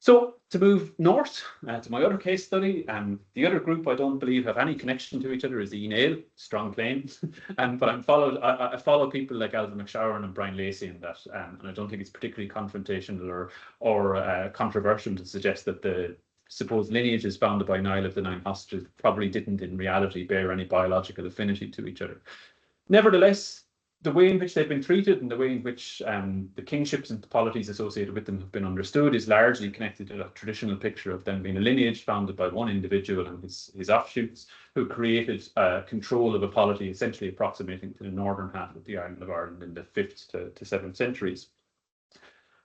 So to move north to my other case study, the other group I don't believe have any connection to each other is Nail, strong claims. But I follow people like Alvin McShowen and Brian Lacey in that, and I don't think it's particularly confrontational or controversial to suggest that the supposed lineages founded by Niall of the Nine Hostages probably didn't in reality bear any biological affinity to each other. Nevertheless, the way in which they've been treated and the way in which the kingships and the polities associated with them have been understood is largely connected to that traditional picture of them being a lineage founded by one individual and his offshoots who created control of a polity essentially approximating to the northern half of the island of Ireland in the 5th to 7th centuries.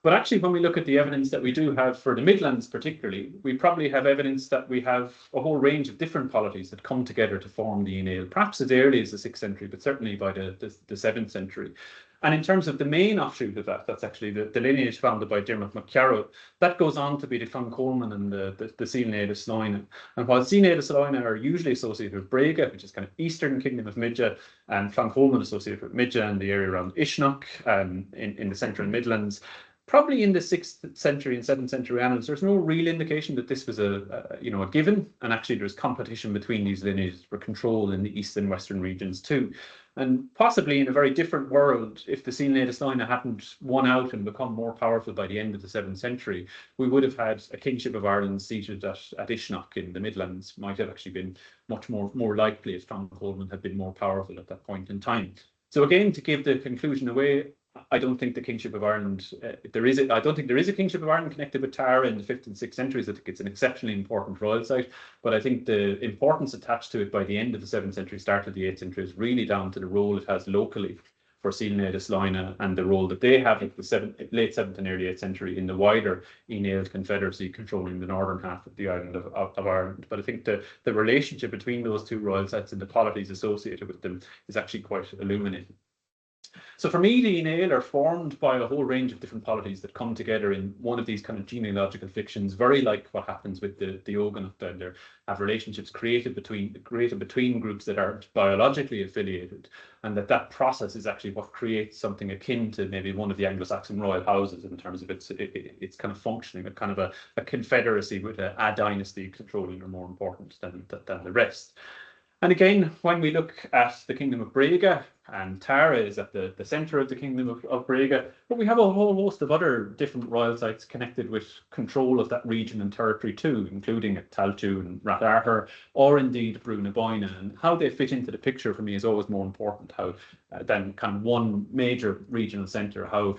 But actually, when we look at the evidence that we do have for the Midlands particularly, we probably have evidence that we have a whole range of different polities that come together to form the Nail, perhaps as early as the 6th century, but certainly by the 7th century. And in terms of the main offshoot of that, that's actually the lineage founded by Dermot MacCarroll. That goes on to be the Clan Coleman and the Síl Sloine. And while Síl Sloine are usually associated with Brega, which is kind of eastern kingdom of Midja, and Clan Coleman associated with Midja and the area around Ishnok in the central Midlands, probably in the 6th century and 7th century annals, there's no real indication that this was a given, and actually there's competition between these lineages for control in the east and western regions too. And possibly in a very different world, if the Síl Sloine hadn't won out and become more powerful by the end of the 7th century, we would have had a kingship of Ireland seated at Ishnok in the Midlands. Might have actually been much more likely if Clan Coleman had been more powerful at that point in time. So again, to give the conclusion away, I don't think the kingship of Ireland, I don't think there is a kingship of Ireland connected with Tara in the 5th and 6th centuries. I think it's an exceptionally important royal site, but I think the importance attached to it by the end of the 7th century, start of the 8th century, is really down to the role it has locally for Síl Sloine and the role that they have at the late 7th and early 8th century in the wider Aeneid Confederacy controlling the northern half of the island of Ireland. But I think the relationship between those two royal sites and the polities associated with them is actually quite illuminating. So for me, the Aeneid are formed by a whole range of different polities that come together in one of these kind of genealogical fictions, very like what happens with the Oganach down there, have relationships created between groups that aren't biologically affiliated, and that process is actually what creates something akin to maybe one of the Anglo-Saxon royal houses in terms of its kind of functioning, a kind of a confederacy with a dynasty controlling are more important than the rest. And again, when we look at the kingdom of Brega, and Tara is at the centre of the kingdom of Brega, but we have a whole host of other different royal sites connected with control of that region and territory too, including at Taltu and Ratharthur, or indeed Brunaboyna. And how they fit into the picture for me is always more important, how than kind of one major regional centre, how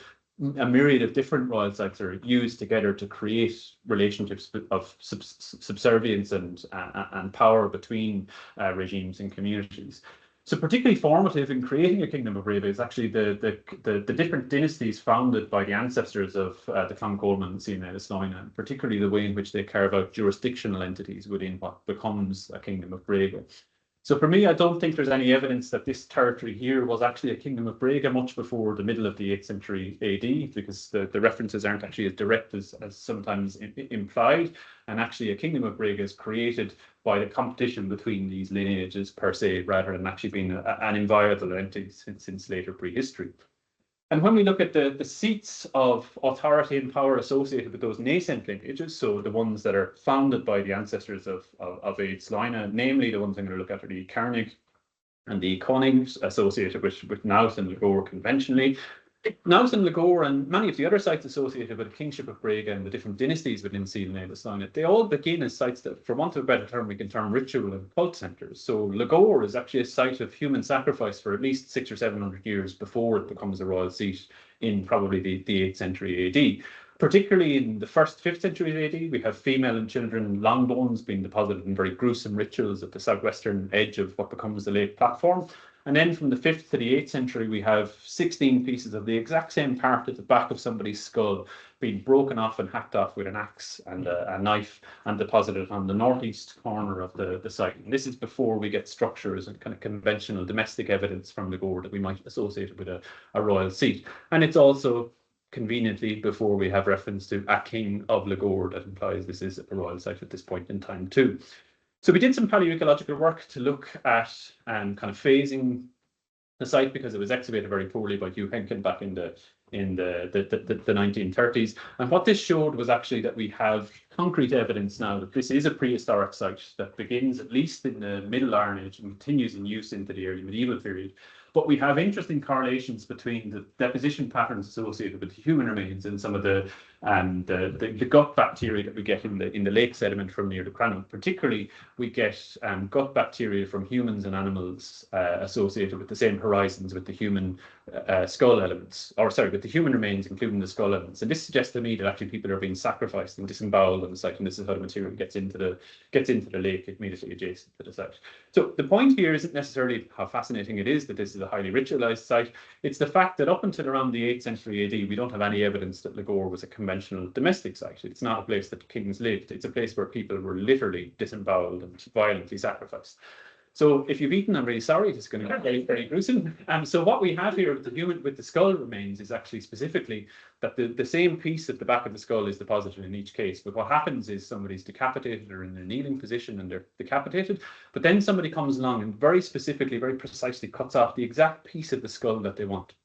a myriad of different royal sites are used together to create relationships of subservience and power between regimes and communities. So particularly formative in creating a kingdom of Brega is actually the different dynasties founded by the ancestors of the Clan Coleman and Síl Sloine, and particularly the way in which they carve out jurisdictional entities within what becomes a kingdom of Brega. So for me, I don't think there's any evidence that this territory here was actually a kingdom of Brega much before the middle of the 8th century AD, because the references aren't actually as direct as sometimes implied. And actually a kingdom of Brega is created by the competition between these lineages per se, rather than actually being an inviolable entity since later prehistory. And when we look at the seats of authority and power associated with those nascent lineages, so the ones that are founded by the ancestors of Éed Sloine, namely the ones I'm going to look at are the Carnig and the Conings associated with Naas and Lagore conventionally. Naas and Lagore and many of the other sites associated with the kingship of Brega and the different dynasties within Síl Sloine, they all begin as sites that, for want of a better term, we can term ritual and cult centres. So Lagore is actually a site of human sacrifice for at least 600 or 700 years before it becomes a royal seat in probably the 8th century AD. Particularly in the 1st, 5th century AD, we have female and children long bones being deposited in very gruesome rituals at the southwestern edge of what becomes the lake platform. And then from the 5th to the 8th century, we have 16 pieces of the exact same part at the back of somebody's skull being broken off and hacked off with an axe and a knife and deposited on the northeast corner of the site. And this is before we get structures and kind of conventional domestic evidence from Lagore that we might associate with a royal seat. And it's also conveniently before we have reference to a king of Lagore that implies this is a royal site at this point in time too. So we did some paleoecological work to look at kind of phasing the site, because it was excavated very poorly by Hugh Henkin back in the 1930s. And what this showed was actually that we have concrete evidence now that this is a prehistoric site that begins at least in the Middle Iron Age and continues in use into the early medieval period. But we have interesting correlations between the deposition patterns associated with the human remains and some of the gut bacteria that we get in the lake sediment from near the Cranach. Particularly, we get gut bacteria from humans and animals associated with the same horizons with the human skull elements, or sorry, with the human remains, including the skull elements. And this suggests to me that actually people are being sacrificed and disemboweled on the site, and this is how the material gets into the lake immediately adjacent to the site. So the point here isn't necessarily how fascinating it is that this is a highly ritualized site. It's the fact that up until around the 8th century AD, we don't have any evidence that Lagore was a conventional domestic site. It's not a place that kings lived. It's a place where people were literally disemboweled and violently sacrificed. So if you've eaten, I'm really sorry, it's going to be very, very gruesome. So what we have here with the human, with the skull remains, is actually specifically that the same piece at the back of the skull is deposited in each case. But what happens is somebody's decapitated or in a kneeling position and they're decapitated. But then somebody comes along and very specifically, very precisely cuts off the exact piece of the skull that they want.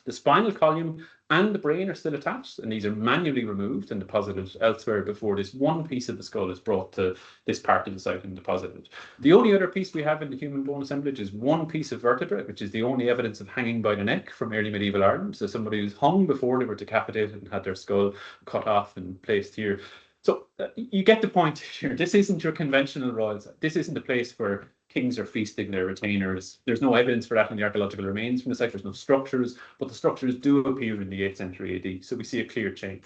The spinal column and the brain are still attached, and these are manually removed and deposited elsewhere before this one piece of the skull is brought to this part of the site and deposited. The only other piece we have in the human bone assemblage is one piece of vertebra, which is the only evidence of hanging by the neck from early medieval Ireland. So somebody who's hung before they were decapitated and had their skull cut off and placed here. So you get the point here. This isn't your conventional royal site. This isn't a place where kings are feasting their retainers. There's no evidence for that in the archaeological remains from the site. There's no structures, but the structures do appear in the 8th century AD. So we see a clear change.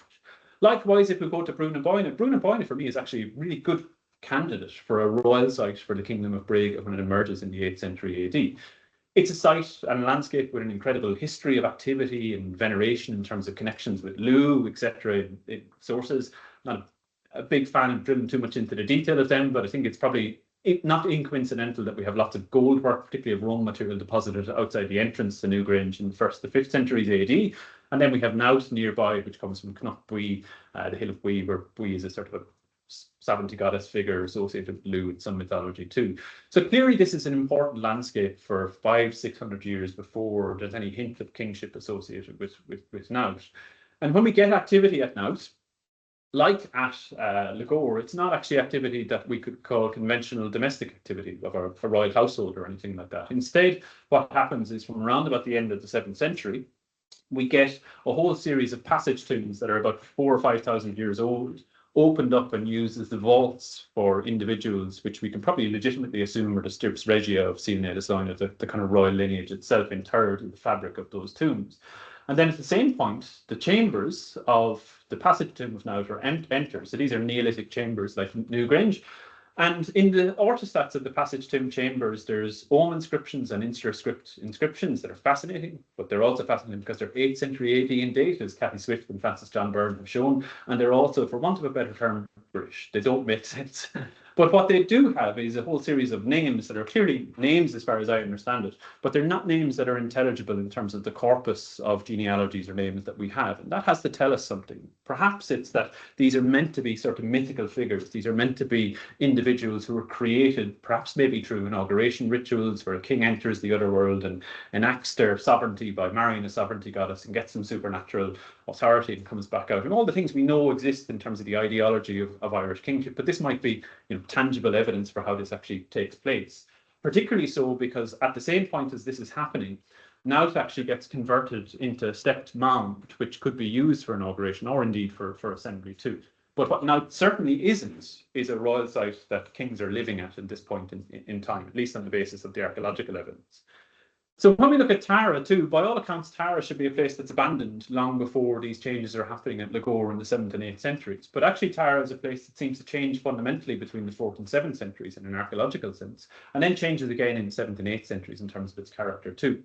Likewise, if we go to Brunanboyne, Brunanboyne for me is actually a really good candidate for a royal site for the Kingdom of Brega when it emerges in the 8th century AD. It's a site and a landscape with an incredible history of activity and veneration in terms of connections with Lugh, etc. in sources. Not a big fan of drilling too much into the detail of them, but I think it's probably not incoincidental that we have lots of gold work, particularly of Rome material deposited outside the entrance to Newgrange in the 1st to 5th centuries AD. And then we have Naut nearby, which comes from Knockbui, the hill of Bui, where Bui is a sort of a sovereignty goddess figure associated with Lugh in some mythology too. So clearly this is an important landscape for 500-600 years before there's any hint of kingship associated with Naut. And when we get activity at Naut, like at Lagore, it's not actually activity that we could call conventional domestic activity of a royal household or anything like that. Instead, what happens is from around about the end of the 7th century, we get a whole series of passage tombs that are about 4,000 or 5,000 years old, opened up and used as the vaults for individuals, which we can probably legitimately assume are the stirps regia of Silnelis line of the kind of royal lineage itself interred in the fabric of those tombs. And then at the same point, the chambers of the passage tomb of Naut are entered. So these are Neolithic chambers like Newgrange. And in the orthostats of the passage tomb chambers, there's ogham inscriptions and insur script inscriptions that are fascinating, but they're also fascinating because they're 8th century AD in date, as Cathy Swift and Francis John Byrne have shown. And they're also, for want of a better term, British. They don't make sense. But what they do have is a whole series of names that are clearly names as far as I understand it, but they're not names that are intelligible in terms of the corpus of genealogies or names that we have. And that has to tell us something. Perhaps it's that these are meant to be sort of mythical figures. These are meant to be individuals who were created, perhaps maybe through inauguration rituals where a king enters the other world and enacts their sovereignty by marrying a sovereignty goddess and gets some supernatural authority and comes back out. And all the things we know exist in terms of the ideology of Irish kingship, but this might be, tangible evidence for how this actually takes place. Particularly so because at the same point as this is happening, Naut actually gets converted into a stepped mound, which could be used for inauguration or indeed for assembly too. But what Naut certainly isn't is a royal site that kings are living at this point in time, at least on the basis of the archaeological evidence. So when we look at Tara too, by all accounts, Tara should be a place that's abandoned long before these changes are happening at Lagore in the 7th and 8th centuries. But actually Tara is a place that seems to change fundamentally between the 4th and 7th centuries in an archaeological sense, and then changes again in the 7th and 8th centuries in terms of its character too.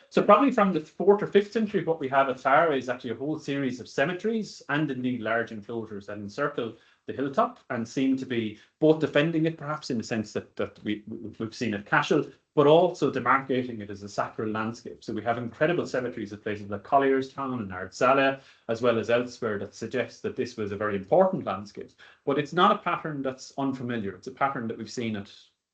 So probably from the 4th or 5th century, what we have at Tara is actually a whole series of cemeteries and indeed large enclosures that encircle the hilltop and seem to be both defending it, perhaps in the sense that we've seen at Cashel, but also demarcating it as a sacral landscape. So we have incredible cemeteries at places like Collierstown and Ardsala, as well as elsewhere, that suggests that this was a very important landscape. But it's not a pattern that's unfamiliar. It's a pattern that we've seen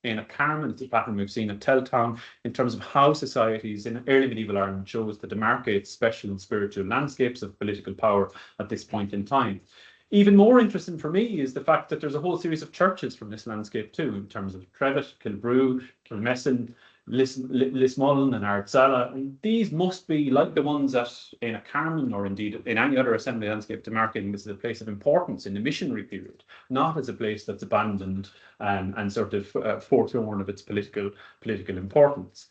in Carmen, it's a pattern we've seen at Teltown in terms of how societies in early medieval Ireland chose to demarcate special and spiritual landscapes of political power at this point in time. Even more interesting for me is the fact that there's a whole series of churches from this landscape too, in terms of Trevitt, Kilbrew, Kilmessan, Lismullen and Ardsala. And these must be like the ones at in a Carmen or indeed in any other assembly landscape demarcating this as a place of importance in the missionary period, not as a place that's abandoned and sort of forlorn of its political importance.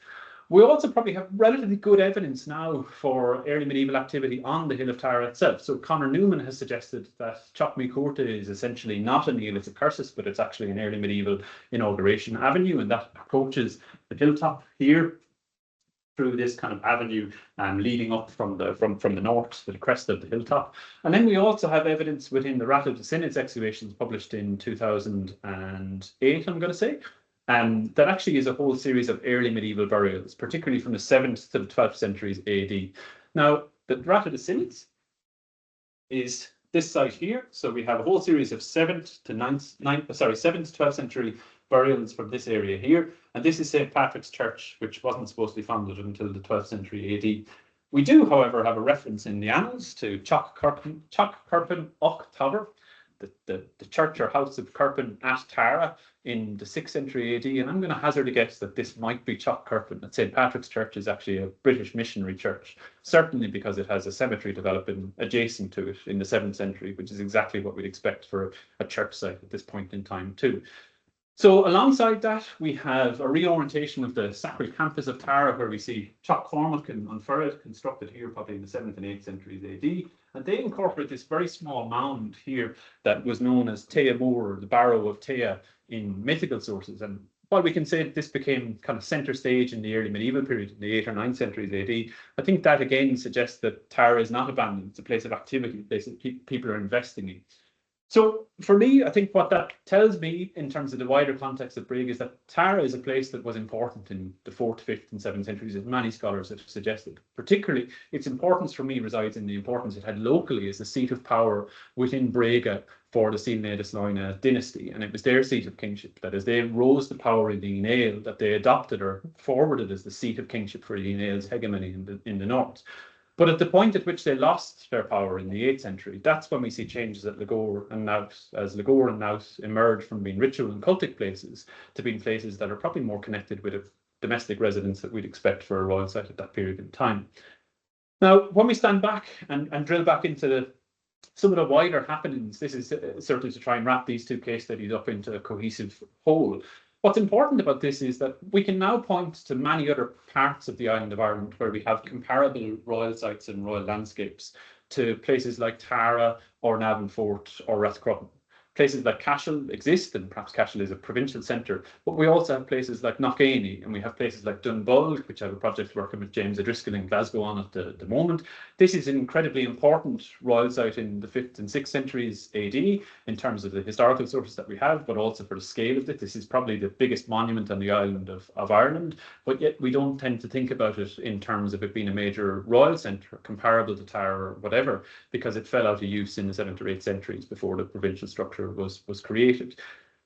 We also probably have relatively good evidence now for early medieval activity on the Hill of Tara itself. So Conor Newman has suggested that Chopmy Courte is essentially not a Neolithic cursus, but it's actually an early medieval inauguration avenue, and that approaches the hilltop here through this kind of avenue leading up from the north to the crest of the hilltop. And then we also have evidence within the Rat of the Synods excavations published in 2008, I'm going to say, that actually is a whole series of early medieval burials, particularly from the 7th to the 12th centuries AD. Now, the Rata de Silis is this site here. So we have a whole series of 7th to 12th century burials from this area here. And this is St. Patrick's Church, which wasn't supposed to be founded until the 12th century AD. We do, however, have a reference in the annals to Choc Kirpin Och Tover, the church or house of Kirpin at Tara in the 6th century AD. And I'm going to hazard a guess that this might be Choc Kirpin, that St. Patrick's Church is actually a British missionary church, certainly because it has a cemetery developing adjacent to it in the 7th century, which is exactly what we'd expect for a church site at this point in time too. So alongside that, we have a reorientation of the sacred campus of Tara, where we see Choc Cormac and Unferred constructed here probably in the 7th and 8th centuries AD. And they incorporate this very small mound here that was known as Tea Moor, the barrow of Tea, in mythical sources. And while we can say that this became kind of center stage in the early medieval period, in the 8th or 9th centuries AD, I think that again suggests that Tara is not abandoned. It's a place of activity, a place that people are investing in. So for me, I think what that tells me in terms of the wider context of Brig is that Tara is a place that was important in the 4th, 5th and 7th centuries, as many scholars have suggested. Particularly, its importance for me resides in the importance it had locally as the seat of power within Brega for the Síl de Sloine dynasty. And it was their seat of kingship, that as they rose to power in the Nail, that they adopted or forwarded as the seat of kingship for the Nail's hegemony in the north. But at the point at which they lost their power in the 8th century, that's when we see changes at Lagore and Naus, as Lagore and Naus emerge from being ritual and cultic places to being places that are probably more connected with a domestic residence that we'd expect for a royal site at that period in time. Now, when we stand back and drill back into some of the wider happenings, this is certainly to try and wrap these two case studies up into a cohesive whole. What's important about this is that we can now point to many other parts of the island of Ireland where we have comparable royal sites and royal landscapes to places like Tara or Navan Fort or Rathcroghan. Places like Cashel exist, and perhaps Cashel is a provincial centre, but we also have places like Knockany, and we have places like Dunbolg, which I have a project working with James O'Driscoll in Glasgow on at the moment. This is an incredibly important royal site in the 5th and 6th centuries AD in terms of the historical sources that we have, but also for the scale of it. This is probably the biggest monument on the island of Ireland, but yet we don't tend to think about it in terms of it being a major royal centre comparable to Tara or whatever, because it fell out of use in the 7th or 8th centuries before the provincial structure was created.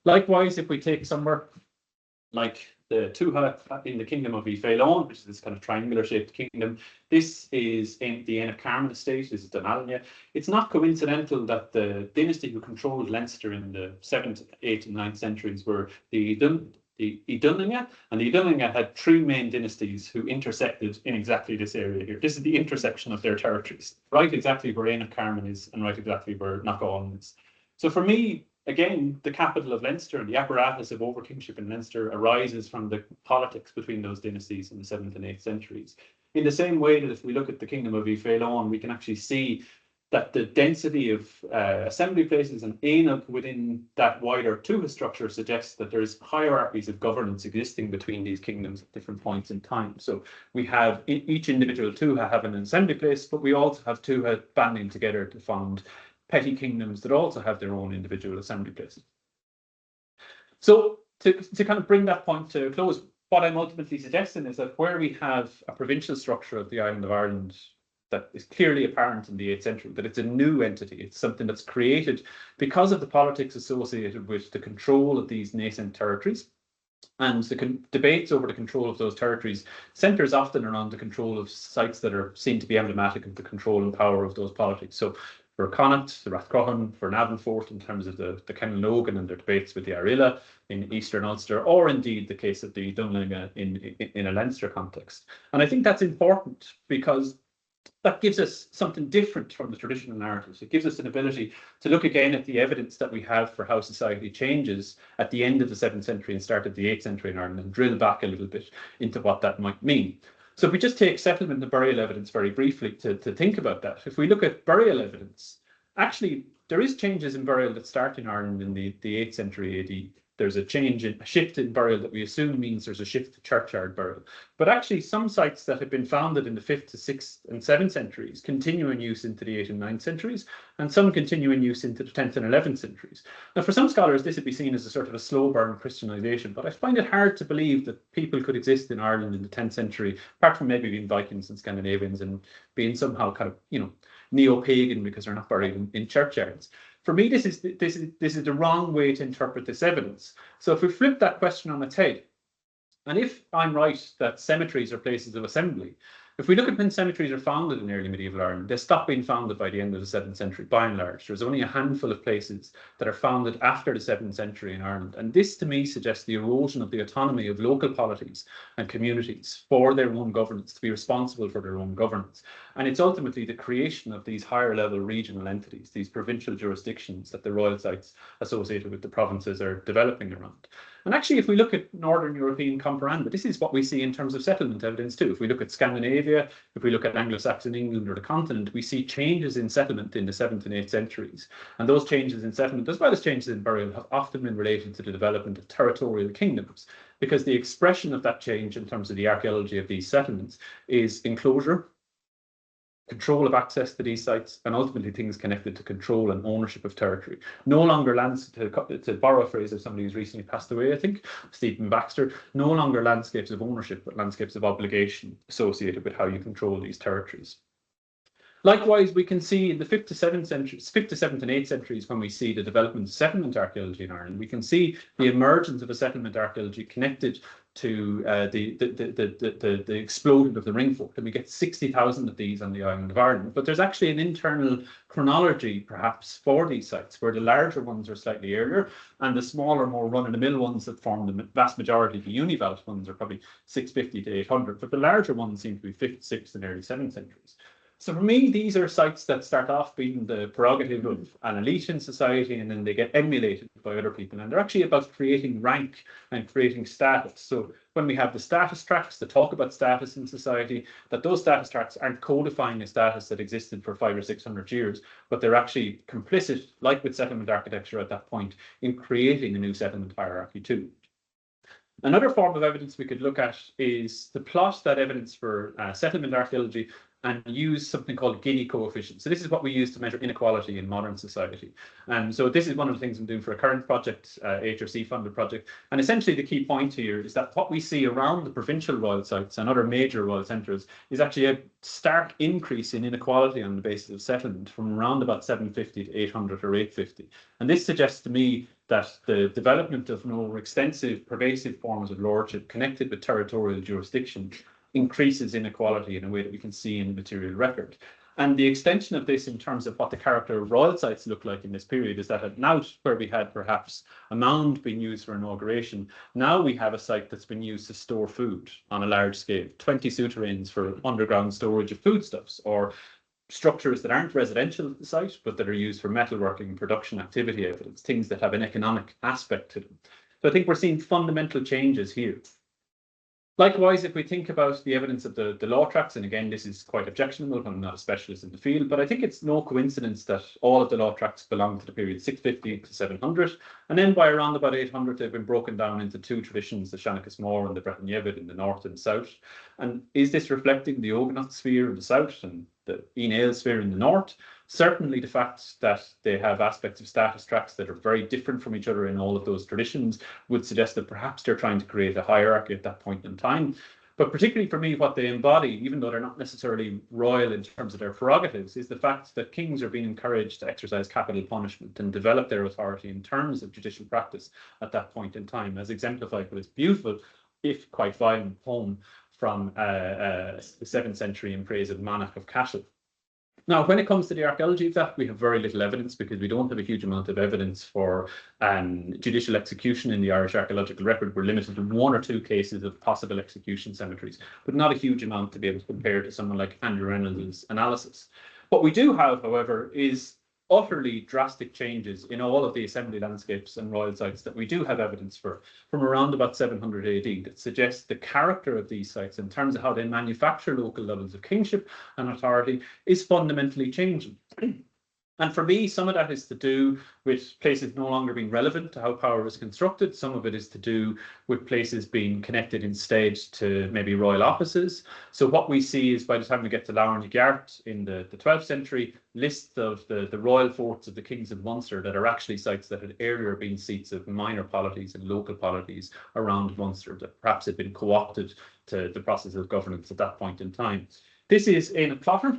Likewise, if we take somewhere like the Tuatha in the kingdom of Ifeilón, which is this kind of triangular shaped kingdom, this is in the Aon Carmen estate, this is Dunalnia. It's not coincidental that the dynasty who controlled Leinster in the 7th, 8th and 9th centuries were the Idunlinga, and the Idunlinga had 3 main dynasties who intersected in exactly this area here. This is the intersection of their territories, right exactly where Aon Carmen is and right exactly where Knockall is. So for me, again, the capital of Leinster and the apparatus of over-kingship in Leinster arises from the politics between those dynasties in the 7th and 8th centuries. In the same way that if we look at the kingdom of Ifeilón, we can actually see that the density of assembly places and Éanach within that wider Tuatha structure suggests that there's hierarchies of governance existing between these kingdoms at different points in time. So we have each individual Tuatha have an assembly place, but we also have Tuatha banding together to found petty kingdoms that also have their own individual assembly places. So to kind of bring that point to a close, what I'm ultimately suggesting is that where we have a provincial structure of the island of Ireland that is clearly apparent in the 8th century, that it's a new entity, it's something that's created because of the politics associated with the control of these nascent territories. And the debates over the control of those territories centres often around the control of sites that are seen to be emblematic of the control and power of those politics. So for Connacht, the Rathcroghan, for Navan Fort in terms of the Kenallogan and their debates with the Arilla in Eastern Ulster, or indeed the case of the Dunlinga in a Leinster context. And I think that's important because that gives us something different from the traditional narratives. It gives us an ability to look again at the evidence that we have for how society changes at the end of the 7th century and start of the 8th century in Ireland and drill back a little bit into what that might mean. So if we just take settlement and burial evidence very briefly to think about that, if we look at burial evidence, actually there is changes in burial that start in Ireland in the 8th century AD. there's a shift in burial that we assume means there's a shift to churchyard burial. But actually, some sites that have been founded in the 5th to 6th and 7th centuries continue in use into the 8th and 9th centuries, and some continue in use into the 10th and 11th centuries. Now, for some scholars, this would be seen as a sort of a slow burn Christianization, but I find it hard to believe that people could exist in Ireland in the 10th century, apart from maybe being Vikings and Scandinavians and being somehow kind of, you know, neo-pagan because they're not buried in churchyards. For me, this is the wrong way to interpret this evidence. So if we flip that question on its head, and if I'm right that cemeteries are places of assembly, if we look at when cemeteries are founded in early medieval Ireland, they stopped being founded by the end of the 7th century, by and large. There's only a handful of places that are founded after the 7th century in Ireland. And this, to me, suggests the erosion of the autonomy of local polities and communities for their own governance, to be responsible for their own governance. And it's ultimately the creation of these higher level regional entities, these provincial jurisdictions that the royal sites associated with the provinces are developing around. And actually, if we look at Northern European comparanda, this is what we see in terms of settlement evidence too. If we look at Scandinavia, if we look at Anglo-Saxon England or the continent, we see changes in settlement in the 7th and 8th centuries. And those changes in settlement, as well as changes in burial, have often been related to the development of territorial kingdoms, because the expression of that change in terms of the archaeology of these settlements is enclosure, control of access to these sites, and ultimately things connected to control and ownership of territory. No longer lands, to borrow a phrase of somebody who's recently passed away, I think, Stephen Baxter, no longer landscapes of ownership, but landscapes of obligation associated with how you control these territories. Likewise, we can see in the 5th to 7th centuries, 5th to 7th and 8th centuries, when we see the development of settlement archaeology in Ireland, we can see the emergence of a settlement archaeology connected to the explosion of the ring fort, and we get 60,000 of these on the island of Ireland. But there's actually an internal chronology, perhaps, for these sites, where the larger ones are slightly earlier, and the smaller, more run-of-the-mill ones that form the vast majority of the Univalet ones are probably 650 to 800, but the larger ones seem to be 5th, 6th, and early 7th centuries. So for me, these are sites that start off being the prerogative of an elite in society, and then they get emulated by other people. And they're actually about creating rank and creating status. So when we have the status tracts that talk about status in society, that those status tracts aren't codifying a status that existed for 500 or 600 years, but they're actually complicit, like with settlement architecture at that point, in creating a new settlement hierarchy too. Another form of evidence we could look at is to plot that evidence for settlement archaeology and use something called Gini coefficient. So this is what we use to measure inequality in modern society. And so this is one of the things I'm doing for a current project, HRC funded project. And essentially the key point here is that what we see around the provincial royal sites and other major royal centres is actually a stark increase in inequality on the basis of settlement from around about 750 to 800 or 850. And this suggests to me that the development of more extensive, pervasive forms of lordship connected with territorial jurisdiction increases inequality in a way that we can see in the material record. And the extension of this in terms of what the character of royal sites look like in this period is that at Nout, where we had perhaps a mound being used for inauguration, now we have a site that's been used to store food on a large scale, 20 souterrains for underground storage of foodstuffs, or structures that aren't residential at the site, but that are used for metalworking, production activity evidence, things that have an economic aspect to them. So I think we're seeing fundamental changes here. Likewise, if we think about the evidence of the law tracts, and again, this is quite objectionable, I'm not a specialist in the field, but I think it's no coincidence that all of the law tracts belong to the period 650 to 700, and then by around about 800, they've been broken down into two traditions, the Seanachus Mór and the Breton Yevid in the north and south. And is this reflecting the Huguenot sphere in the south and the Ine sphere in the north? Certainly the fact that they have aspects of status tracts that are very different from each other in all of those traditions would suggest that perhaps they're trying to create a hierarchy at that point in time. But particularly for me, what they embody, even though they're not necessarily royal in terms of their prerogatives, is the fact that kings are being encouraged to exercise capital punishment and develop their authority in terms of judicial practice at that point in time, as exemplified by this beautiful, if quite violent poem from the 7th century in praise of Monarch of Cashel. Now, when it comes to the archaeology of that, we have very little evidence because we don't have a huge amount of evidence for judicial execution in the Irish archaeological record. We're limited to one or two cases of possible execution cemeteries, but not a huge amount to be able to compare to someone like Andrew Reynolds' analysis. What we do have, however, is utterly drastic changes in all of the assembly landscapes and royal sites that we do have evidence for from around about 700 AD that suggests the character of these sites in terms of how they manufacture local levels of kingship and authority is fundamentally changing. And for me, some of that is to do with places no longer being relevant to how power is constructed. Some of it is to do with places being connected instead to maybe royal offices. So what we see is by the time we get to Lauren-de-Geart in the 12th century, lists of the royal forts of the kings of Munster that are actually sites that had earlier been seats of minor polities and local polities around Munster that perhaps had been co-opted to the process of governance at that point in time. This is Éanna Clotter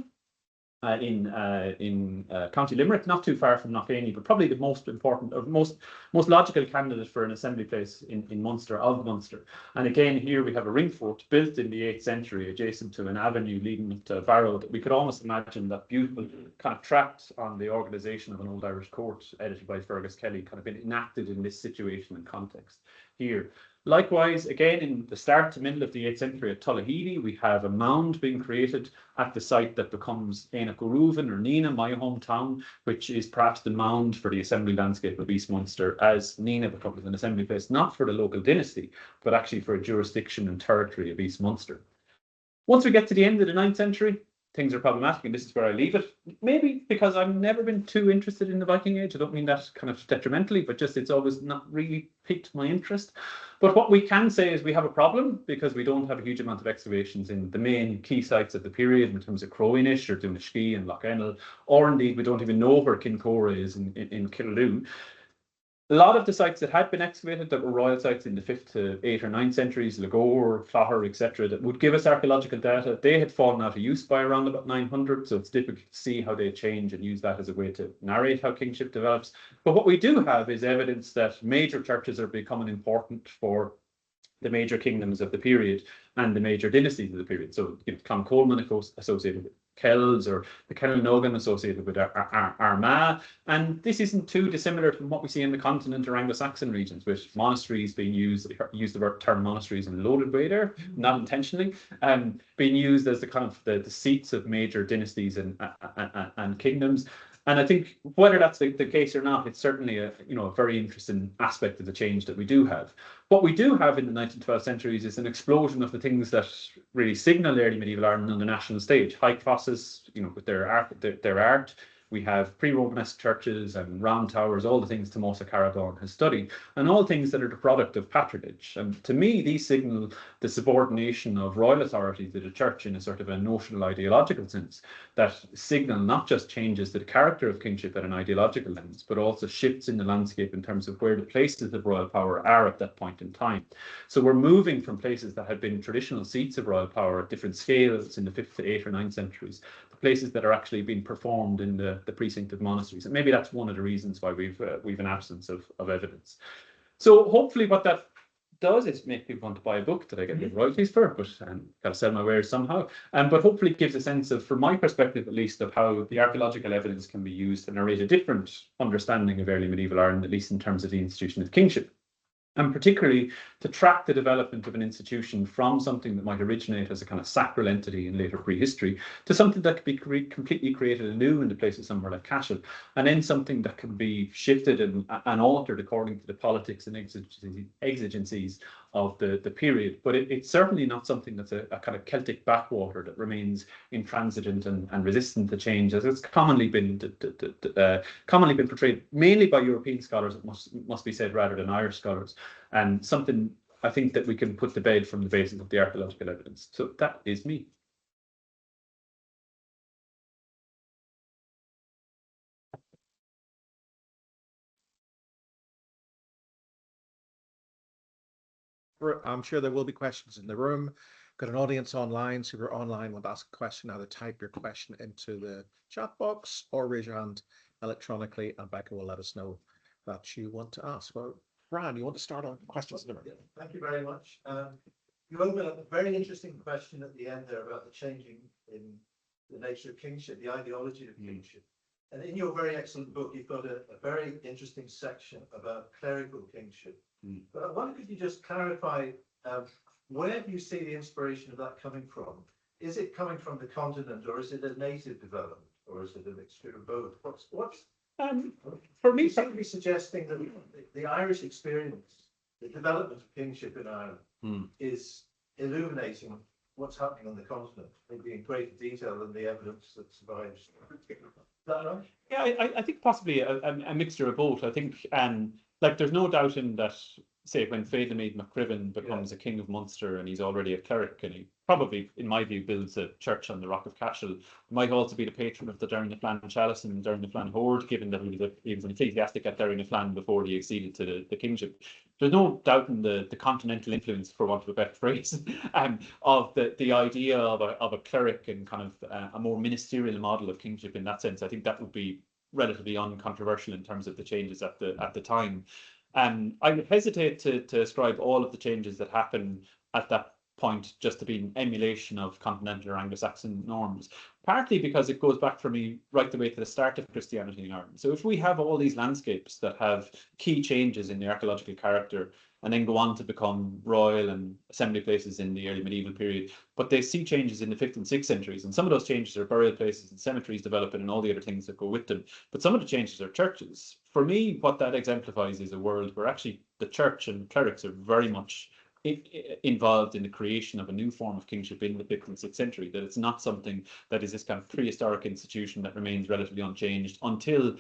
in County Limerick, not too far from Knockany, but probably the most important or most logical candidate for an assembly place in Munster, of Munster. And again, here we have a ring fort built in the 8th century adjacent to an avenue leading up to a barrow that we could almost imagine that beautiful kind of tract on the organisation of an old Irish court edited by Fergus Kelly kind of been enacted in this situation and context here. Likewise, again, in the start to middle of the 8th century at Tullaheedy, we have a mound being created at the site that becomes Éanna Corúvan or Nina, my hometown, which is perhaps the mound for the assembly landscape of East Munster, as Nina becomes an assembly place, not for the local dynasty, but actually for a jurisdiction and territory of East Munster. Once we get to the end of the 9th century, things are problematic, and this is where I leave it. Maybe because I've never been too interested in the Viking Age. I don't mean that kind of detrimentally, but just it's always not really piqued my interest. But what we can say is we have a problem because we don't have a huge amount of excavations in the main key sites of the period in terms of Crowinish or Doonashkee and Lough Ennel, or indeed we don't even know where Kincora is in Killaloe. A lot of the sites that had been excavated that were royal sites in the 5th to 8th or 9th centuries, Lagore, Clogher, etc., that would give us archaeological data, they had fallen out of use by around about 900, so it's difficult to see how they change and use that as a way to narrate how kingship develops. But what we do have is evidence that major churches are becoming important for the major kingdoms of the period and the major dynasties of the period. So Cloncolman associated with Kells, or the Kelnogan associated with Armagh. And this isn't too dissimilar from what we see in the continent or Anglo-Saxon regions, with monasteries being used, use the term monasteries in a loaded way there, not intentionally, being used as the kind of the seats of major dynasties and kingdoms. And I think whether that's the case or not, it's certainly a very interesting aspect of the change that we do have. What we do have in the 19th and 12th centuries is an explosion of the things that really signal early medieval Ireland on the national stage. High crosses, with their art. We have pre-Romanesque churches and round towers, all the things Tomasa Caragon has studied, and all things that are the product of patronage. And to me, these signal the subordination of royal authority to the church in a sort of a notional ideological sense, that signal not just changes to the character of kingship at an ideological lens, but also shifts in the landscape in terms of where the places of royal power are at that point in time. So we're moving from places that had been traditional seats of royal power at different scales in the 5th to 8th or 9th centuries, places that are actually being performed in the precinct of monasteries. And maybe that's one of the reasons why we've an absence of evidence. So hopefully what that does is make people want to buy a book that I get the royalties for, but got to sell my wares somehow. But hopefully it gives a sense of, from my perspective at least, of how the archaeological evidence can be used to narrate a different understanding of early medieval Ireland, at least in terms of the institution of kingship. And particularly to track the development of an institution from something that might originate as a kind of sacral entity in later prehistory to something that could be completely created anew in the place of somewhere like Cashel, and then something that can be shifted and altered according to the politics and exigencies of the period. But it's certainly not something that's a kind of Celtic backwater that remains intransigent and resistant to change, as it's commonly been portrayed mainly by European scholars, it must be said, rather than Irish scholars. And something I think that we can put to bed from the basis of the archaeological evidence. So that is me. I'm sure there will be questions in the room. Got an audience online, so if you're online, want to ask a question, either type your question into the chat box or raise your hand electronically, and Becca will let us know that you want to ask. Well, Brian, you want to start on questions in the room? Yeah, thank you very much. You opened up a very interesting question at the end there about the changing in the nature of kingship, the ideology of kingship. And in your very excellent book, you've got a very interesting section about clerical kingship. But I wonder, could you just clarify where do you see the inspiration of that coming from? Is it coming from the continent, or is it a native development, or is it a mixture of both? What's for me, you seem to be suggesting that the Irish experience, the development of kingship in Ireland, is illuminating what's happening on the continent, maybe in greater detail than the evidence that survives. Is that right? Yeah, I think possibly a mixture of both. I think like there's no doubt in that, say, when Philip Leverhulme becomes a king of Munster and he's already a cleric, and he probably, in my view, builds a church on the Rock of Cashel, he might also be the patron of the Derry na Flan Chalice and Derry na Flan Horde, given that he was an ecclesiastic at Derry na Flan before he acceded to the kingship. There's no doubt in the continental influence, for want of a better phrase, of the idea of a cleric and kind of a more ministerial model of kingship in that sense. I think that would be relatively uncontroversial in terms of the changes at the time. I would hesitate to ascribe all of the changes that happen at that point just to be an emulation of continental or Anglo-Saxon norms, partly because it goes back for me right the way to the start of Christianity in Ireland. So if we have all these landscapes that have key changes in the archaeological character and then go on to become royal and assembly places in the early medieval period, but they see changes in the 5th and 6th centuries, and some of those changes are burial places and cemeteries developing and all the other things that go with them, but some of the changes are churches. For me, what that exemplifies is a world where actually the church and clerics are very much involved in the creation of a new form of kingship in the 5th and 6th century, that it's not something that is this kind of prehistoric institution that remains relatively unchanged until,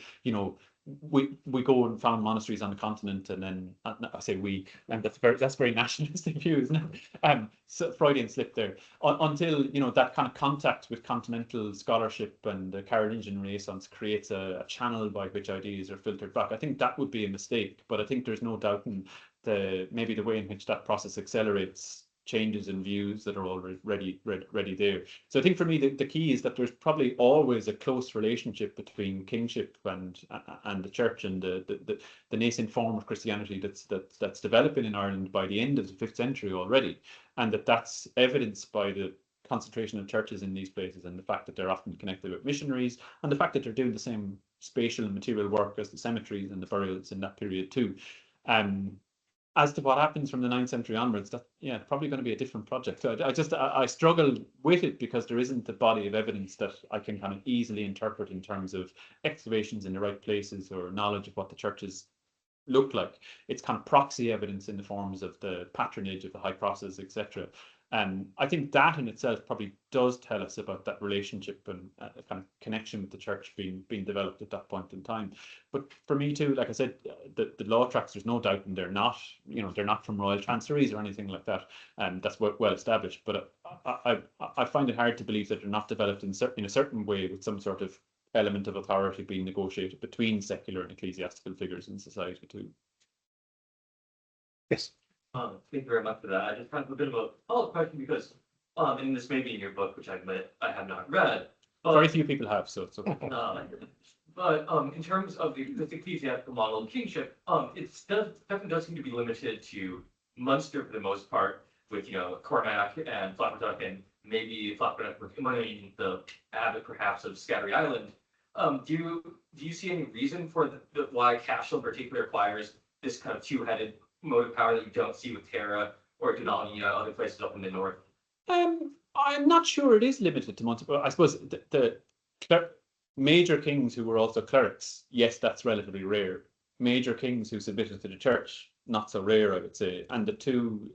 we go and found monasteries on the continent, and then I say we, and that's very nationalistic view, isn't it? So Freudian slip there. Until that kind of contact with continental scholarship and the Carolingian Renaissance creates a channel by which ideas are filtered back. I think that would be a mistake, but I think there's no doubt in maybe the way in which that process accelerates changes in views that are already ready there. So I think for me the key is that there's probably always a close relationship between kingship and the church and the nascent form of Christianity that's developing in Ireland by the end of the 5th century already, and that's evidenced by the concentration of churches in these places and the fact that they're often connected with missionaries and the fact that they're doing the same spatial and material work as the cemeteries and the burials in that period too. As to what happens from the 9th century onwards, probably going to be a different project. So I struggle with it because there isn't a body of evidence that I can kind of easily interpret in terms of excavations in the right places or knowledge of what the churches look like. It's kind of proxy evidence in the forms of the patronage of the high crosses, etc. I think that in itself probably does tell us about that relationship and a kind of connection with the church being developed at that point in time. But for me too, like I said, the law tracks, there's no doubt, and they're not from royal chanceries or anything like that, and that's well established. But I find it hard to believe that they're not developed in a certain way with some sort of element of authority being negotiated between secular and ecclesiastical figures in society too. Yes. Thank you very much for that. I just have a bit of a follow-up question because, and this may be in your book, which I admit I have not read. But, very few people have, so it's okay. But in terms of this ecclesiastical model of kingship, it definitely does seem to be limited to Munster for the most part, with Cormac and Flappertuck, and maybe Flappertuck with the abbot perhaps of Scattery Island. Do you see any reason for why Cashel in particular requires this kind of two-headed motive power that you don't see with Tara or Denali, other places up in the north? I'm not sure it is limited to Munster, but I suppose the major kings who were also clerics, yes, that's relatively rare. Major kings who submitted to the church, not so rare, I would say. And the two,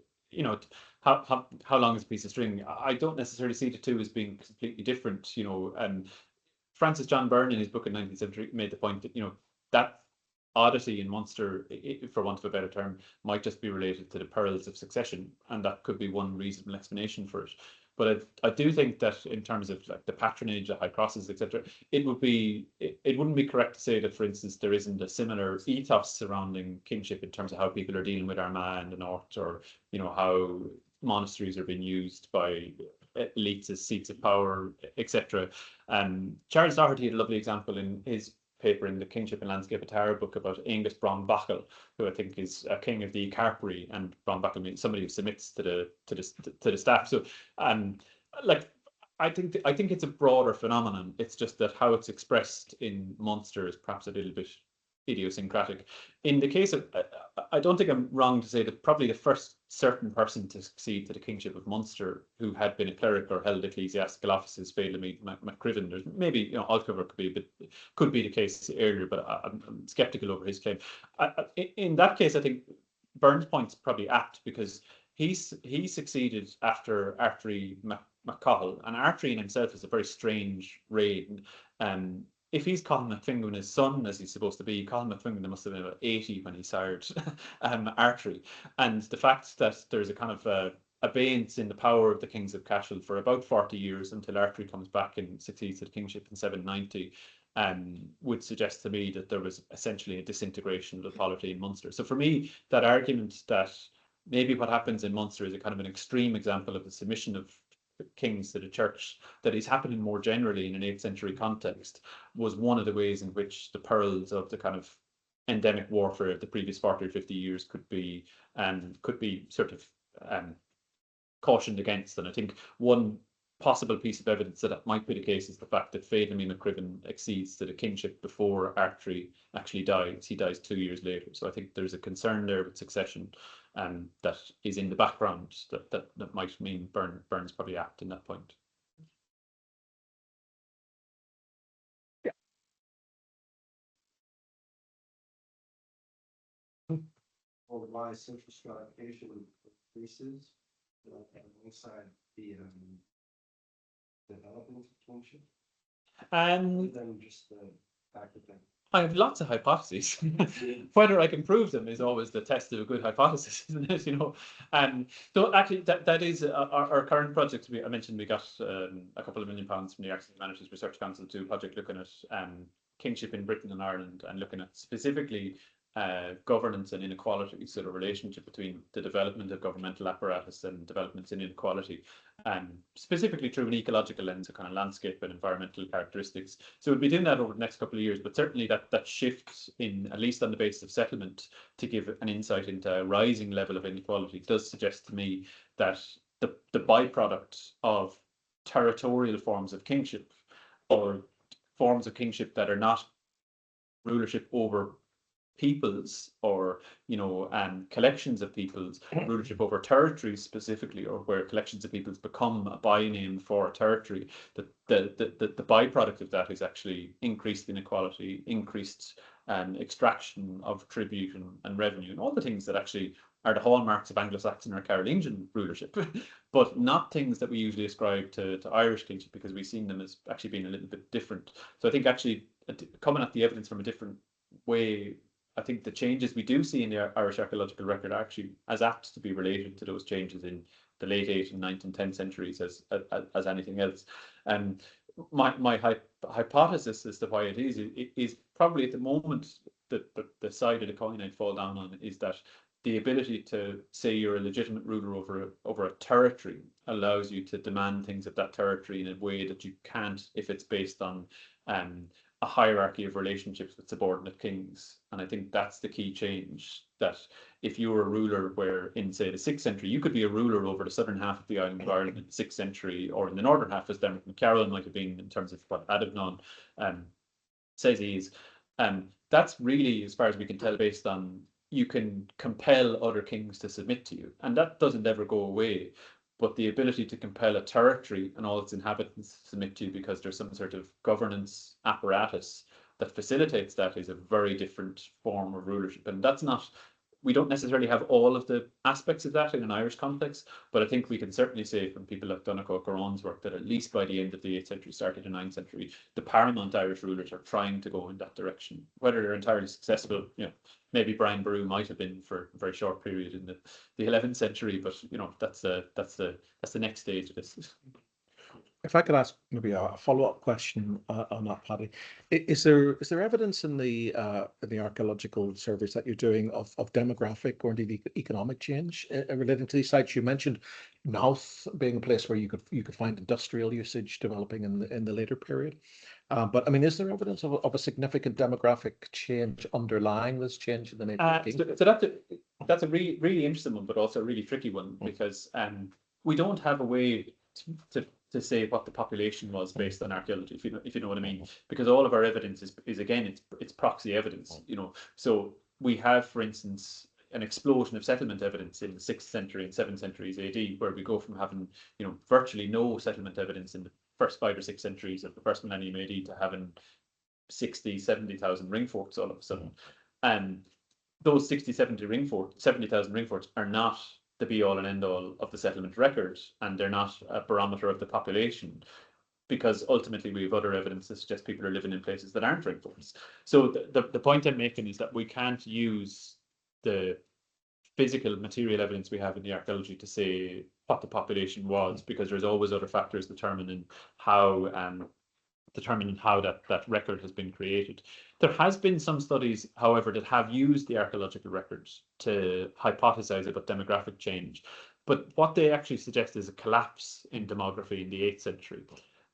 how long is a piece of string? I don't necessarily see the two as being completely different. Francis John Byrne in his book in 1973 made the point that that oddity in Munster, for want of a better term, might just be related to the perils of succession, and that could be one reasonable explanation for it. But I do think that in terms of like the patronage, the high crosses, etc., it wouldn't be correct to say that, for instance, there isn't a similar ethos surrounding kingship in terms of how people are dealing with Armagh and the north, or how monasteries are being used by elites as seats of power, etc. Charles Doherty had a lovely example in his paper in the Kingship and Landscape of Tara book about Angus Brombachael, who I think is a king of the Carpery, and Brombachael means somebody who submits to the staff. So, I think it's a broader phenomenon. It's just that how it's expressed in Munster is perhaps a little bit idiosyncratic. In the case of, I don't think I'm wrong to say that probably the first certain person to succeed to the kingship of Munster who had been a cleric or held ecclesiastical offices, Philip Leverhulme. There's maybe Altcover could be the case earlier, but I'm skeptical over his claim. In that case, I think Byrne's point's probably apt, because he succeeded after Archery MacColl, and Archery in himself is a very strange reign. If he's Colin McFingan his son, as he's supposed to be, Colin McFingan must have been about 80 when he sired Archery. And the fact that there's a kind of abeyance in the power of the kings of Cashel for about 40 years until Archery comes back and succeeds to the kingship in 790 would suggest to me that there was essentially a disintegration of the polity in Munster. So for me, that argument that maybe what happens in Munster is a kind of an extreme example of the submission of kings to the church that is happening more generally in an 8th century context was one of the ways in which the perils of the kind of endemic warfare of the previous 40 or 50 years could be sort of cautioned against. And I think one possible piece of evidence that might be the case is the fact that Féidir MacCriven accedes to the kingship before Archery actually dies. He dies 2 years later. So I think there's a concern there with succession that is in the background that might mean Byrne's probably apt in that point. Yeah. Or why social stratification increases alongside the development of kingship? Than just the fact that I have lots of hypotheses. Whether I can prove them is always the test of a good hypothesis, isn't it? You know, so actually that is our current project. I mentioned we got a couple of £1 million from the Archaeology Humanities Research Council to a project looking at kingship in Britain and Ireland, and looking at specifically governance and inequality, so the relationship between the development of governmental apparatus and developments in inequality, specifically through an ecological lens, a kind of landscape and environmental characteristics. So we'll be doing that over the next couple of years, but certainly that shift in, at least on the basis of settlement, to give an insight into a rising level of inequality does suggest to me that the byproduct of territorial forms of kingship, or forms of kingship that are not rulership over peoples, or collections of peoples, rulership over territories specifically, or where collections of peoples become a by-name for a territory, the byproduct of that is actually increased inequality, increased extraction of tribute and revenue, and all the things that actually are the hallmarks of Anglo-Saxon or Carolingian rulership, but not things that we usually ascribe to Irish kingship, because we've seen them as actually being a little bit different. So I think actually coming at the evidence from a different way, I think the changes we do see in the Irish archaeological record are actually as apt to be related to those changes in the late 8th and 9th and 10th centuries as anything else. My hypothesis as to why it is probably at the moment the side of the coin I'd fall down on is that the ability to say you're a legitimate ruler over a territory allows you to demand things of that territory in a way that you can't if it's based on a hierarchy of relationships with subordinate kings. And I think that's the key change, that if you were a ruler where in, say, the 6th century, you could be a ruler over the southern half of the island of Ireland in the 6th century, or in the northern half, as Dermot McCarroll might have been in terms of what Adamnan says he is. That's really, as far as we can tell, based on you can compel other kings to submit to you, and that doesn't ever go away. But the ability to compel a territory and all its inhabitants to submit to you because there's some sort of governance apparatus that facilitates that is a very different form of rulership. And that's not, we don't necessarily have all of the aspects of that in an Irish context, but I think we can certainly say from people like Donnchadh Goran's work that at least by the end of the 8th century, start of the 9th century, the paramount Irish rulers are trying to go in that direction. Whether they're entirely successful, maybe Brian Boru might have been for a very short period in the 11th century, but that's the next stage of this. If I could ask maybe a follow-up question on that, Paddy, is there evidence in the archaeological surveys that you're doing of demographic or indeed economic change relating to these sites? You mentioned Knowth being a place where you could find industrial usage developing in the later period, but I mean, is there evidence of a significant demographic change underlying this change in the nature of kingdom? So that's a really, really interesting one, but also a really tricky one, because we don't have a way to say what the population was based on archaeology, if you know what I mean, because all of our evidence is again, it's proxy evidence, So we have, for instance, an explosion of settlement evidence in the 6th century and 7th centuries AD, where we go from having, virtually no settlement evidence in the first 5 or 6 centuries of the first millennium AD to having 60, 70,000 ring forts all of a sudden. And those 60, 70,000 ring forts are not the be all and end all of the settlement record, and they're not a barometer of the population, because ultimately we have other evidence that suggests people are living in places that aren't rainforests. So the point I'm making is that we can't use the physical material evidence we have in the archaeology to say what the population was, because there's always other factors determining how that record has been created. There has been some studies, however, that have used the archaeological records to hypothesize about demographic change. But what they actually suggest is a collapse in demography in the 8th century.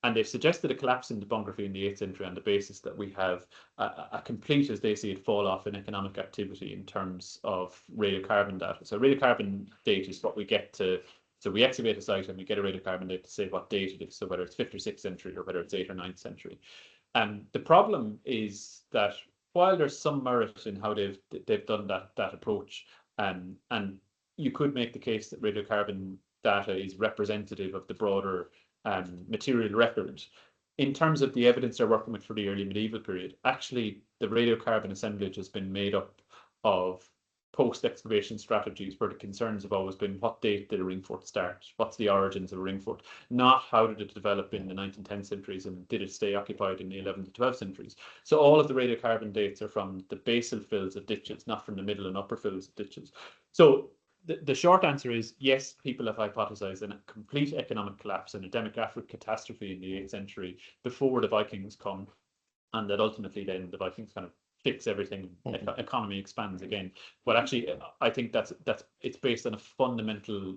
And they've suggested a collapse in demography in the 8th century on the basis that we have a complete, as they see it, fall off in economic activity in terms of radiocarbon data. So radiocarbon date is what we get to. So we excavate a site and we get a radiocarbon date to say what date it is, so whether it's 5th or 6th century or whether it's 8th or 9th century. The problem is that while there's some merit in how they've done that approach, and you could make the case that radiocarbon data is representative of the broader material record, in terms of the evidence they're working with for the early medieval period, actually the radiocarbon assemblage has been made up of post-excavation strategies where the concerns have always been what date did a ring fort start, what's the origins of a ring fort, not how did it develop in the 9th and 10th centuries and did it stay occupied in the 11th and 12th centuries. So all of the radiocarbon dates are from the basal fills of ditches, not from the middle and upper fills of ditches. So the short answer is yes, people have hypothesized a complete economic collapse and a demographic catastrophe in the 8th century before the Vikings come, and that ultimately then the Vikings kind of fix everything, economy expands again. But actually, I think it's based on a fundamental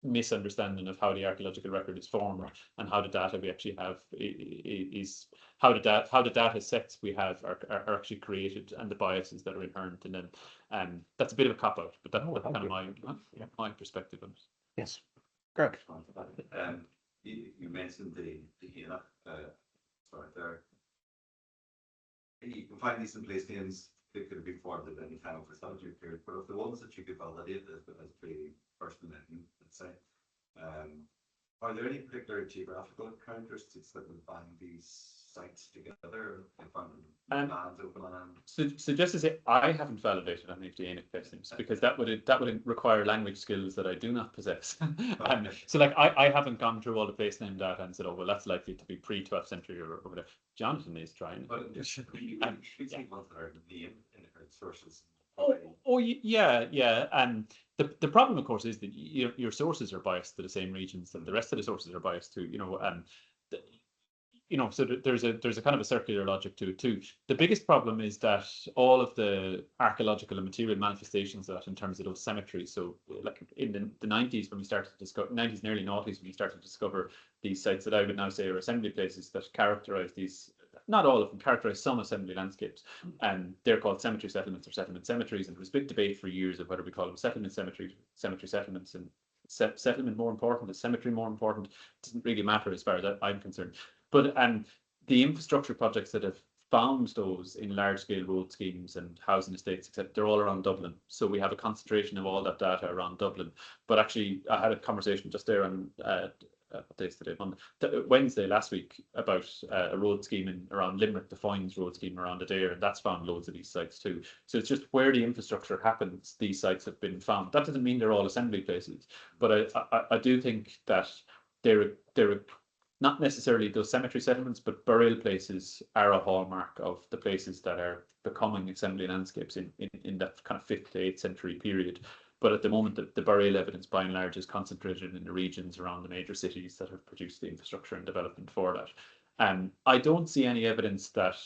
misunderstanding of how the archaeological record is formed and how the data we actually have is how the data sets we have are actually created and the biases that are inherent in them. That's a bit of a cop out, but that's kind of my perspective on it. Yes, Greg. You mentioned the sorry there. You can find these in place names that could be formed at any time of the archaeology period, but of the ones that you could validate as the first millennium, let's say, are there any particular geographical characteristics that would bind these sites together? So just to say, I haven't validated any of the Aenic place names because that would require language skills that I do not possess. So like I haven't gone through all the place name data and said, oh well, that's likely to be pre-12th century or whatever. Jonathan is trying. But you see ones that are named in the sources. Yeah. The problem, of course, is that your sources are biased to the same regions that the rest of the sources are biased to. So there's a kind of a circular logic to it too. The biggest problem is that all of the archaeological and material manifestations of that in terms of those cemeteries. So like in the 90s when we started to discover 90s and early 90s when we started to discover these sites that I would now say are assembly places that characterize these. Not all of them characterize some assembly landscapes, and they're called cemetery settlements or settlement cemeteries. And there was big debate for years of whether we call them settlement cemetery settlements, and settlement more important, is cemetery more important? It doesn't really matter as far as I'm concerned. But the infrastructure projects that have found those in large-scale road schemes and housing estates, etc., they're all around Dublin. So we have a concentration of all that data around Dublin. But actually, I had a conversation just there on what day is today? Wednesday last week about a road scheme around Limerick, the Foynes road scheme around Adair, and that's found loads of these sites too. So it's just where the infrastructure happens, these sites have been found. That doesn't mean they're all assembly places, but I do think that they're not necessarily those cemetery settlements, but burial places are a hallmark of the places that are becoming assembly landscapes in that kind of 5th to 8th century period. But at the moment, the burial evidence, by and large, is concentrated in the regions around the major cities that have produced the infrastructure and development for that. I don't see any evidence that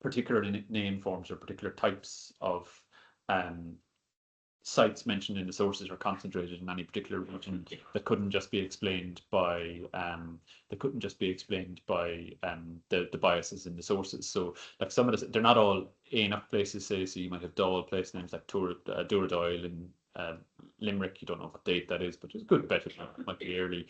particular name forms or particular types of sites mentioned in the sources are concentrated in any particular region that couldn't just be explained by the biases in the sources. So like some of they're not all enough places, say, so you might have Dáil place names like Dúradóil in Limerick. You don't know what date that is, but it's a good bet it might be early.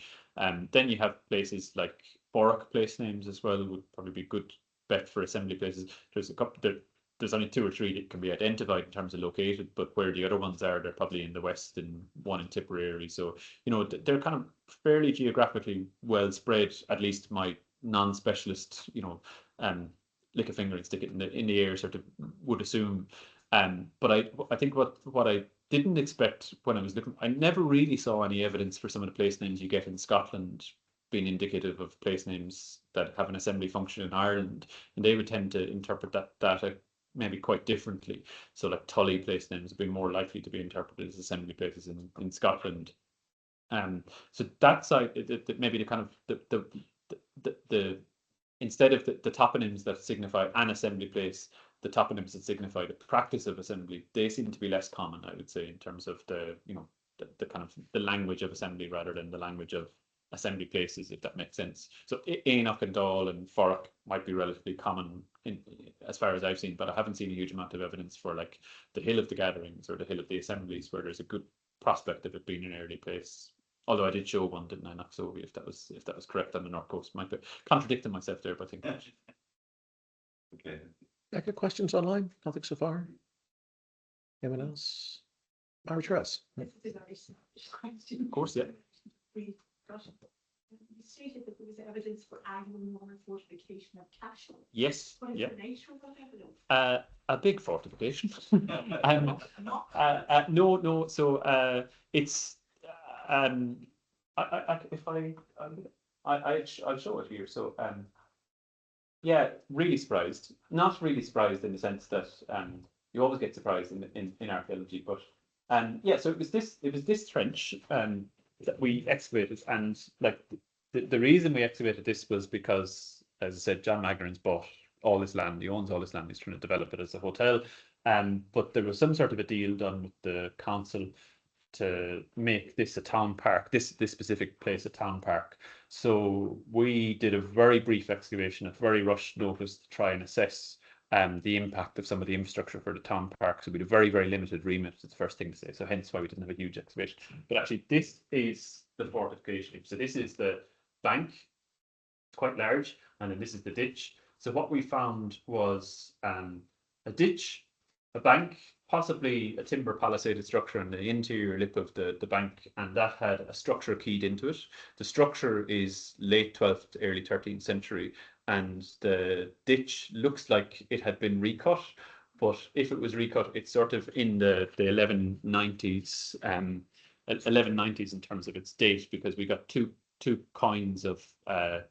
Then you have places like Borrock place names as well, would probably be a good bet for assembly places. There's a couple there's only 2 or 3 that can be identified in terms of located, but where the other ones are, they're probably in the west and one in Tipperary. So, they're kind of fairly geographically well spread, at least my non-specialist, lick a finger and stick it in the air sort of would assume. But I think what I didn't expect when I was looking, I never really saw any evidence for some of the place names you get in Scotland being indicative of place names that have an assembly function in Ireland, and they would tend to interpret that data maybe quite differently. So like Tully place names would be more likely to be interpreted as assembly places in Scotland. So that side, maybe the kind of the instead of the toponyms that signify an assembly place, the toponyms that signify the practice of assembly, they seem to be less common, I would say, in terms of the the kind of the language of assembly rather than the language of assembly places, if that makes sense. So Éoch and Dáil and Forach might be relatively common as far as I've seen, but I haven't seen a huge amount of evidence for like the Hill of the Gatherings or the Hill of the Assemblies, where there's a good prospect of it being an early place. Although I did show one, didn't I, Naxovi, if that was correct on the North Coast. Might be contradicting myself there, but I think. Okay. Good questions online? Nothing so far? Anyone else? Mary-Therese? Of course, yeah. You stated that there was evidence for Anglo-Norman fortification of Cashel. Yes. What is Yeah. the nature of that evidence? A big fortification. No. So it's I'll show it here. So yeah, really surprised. Not really surprised in the sense that you always get surprised in archaeology, but yeah. So it was this trench that we excavated, and like the reason we excavated this was because, as I said, John Magnern's bought all this land. He owns all this land. He's trying to develop it as a hotel. But there was some sort of a deal done with the council to make this a town park, this specific place a town park. So we did a very brief excavation at very rushed notice to try and assess the impact of some of the infrastructure for the town park. So we had a very, very limited remit, is the first thing to say. So hence why we didn't have a huge excavation. But actually, this is the fortification. So this is the bank. It's quite large. And then this is the ditch. So what we found was a ditch, a bank, possibly a timber palisaded structure in the interior lip of the bank, and that had a structure keyed into it. The structure is late 12th to early 13th century, and the ditch looks like it had been recut, but if it was recut, it's sort of in the 1190s, 1190s in terms of its date, because we got two coins of I'm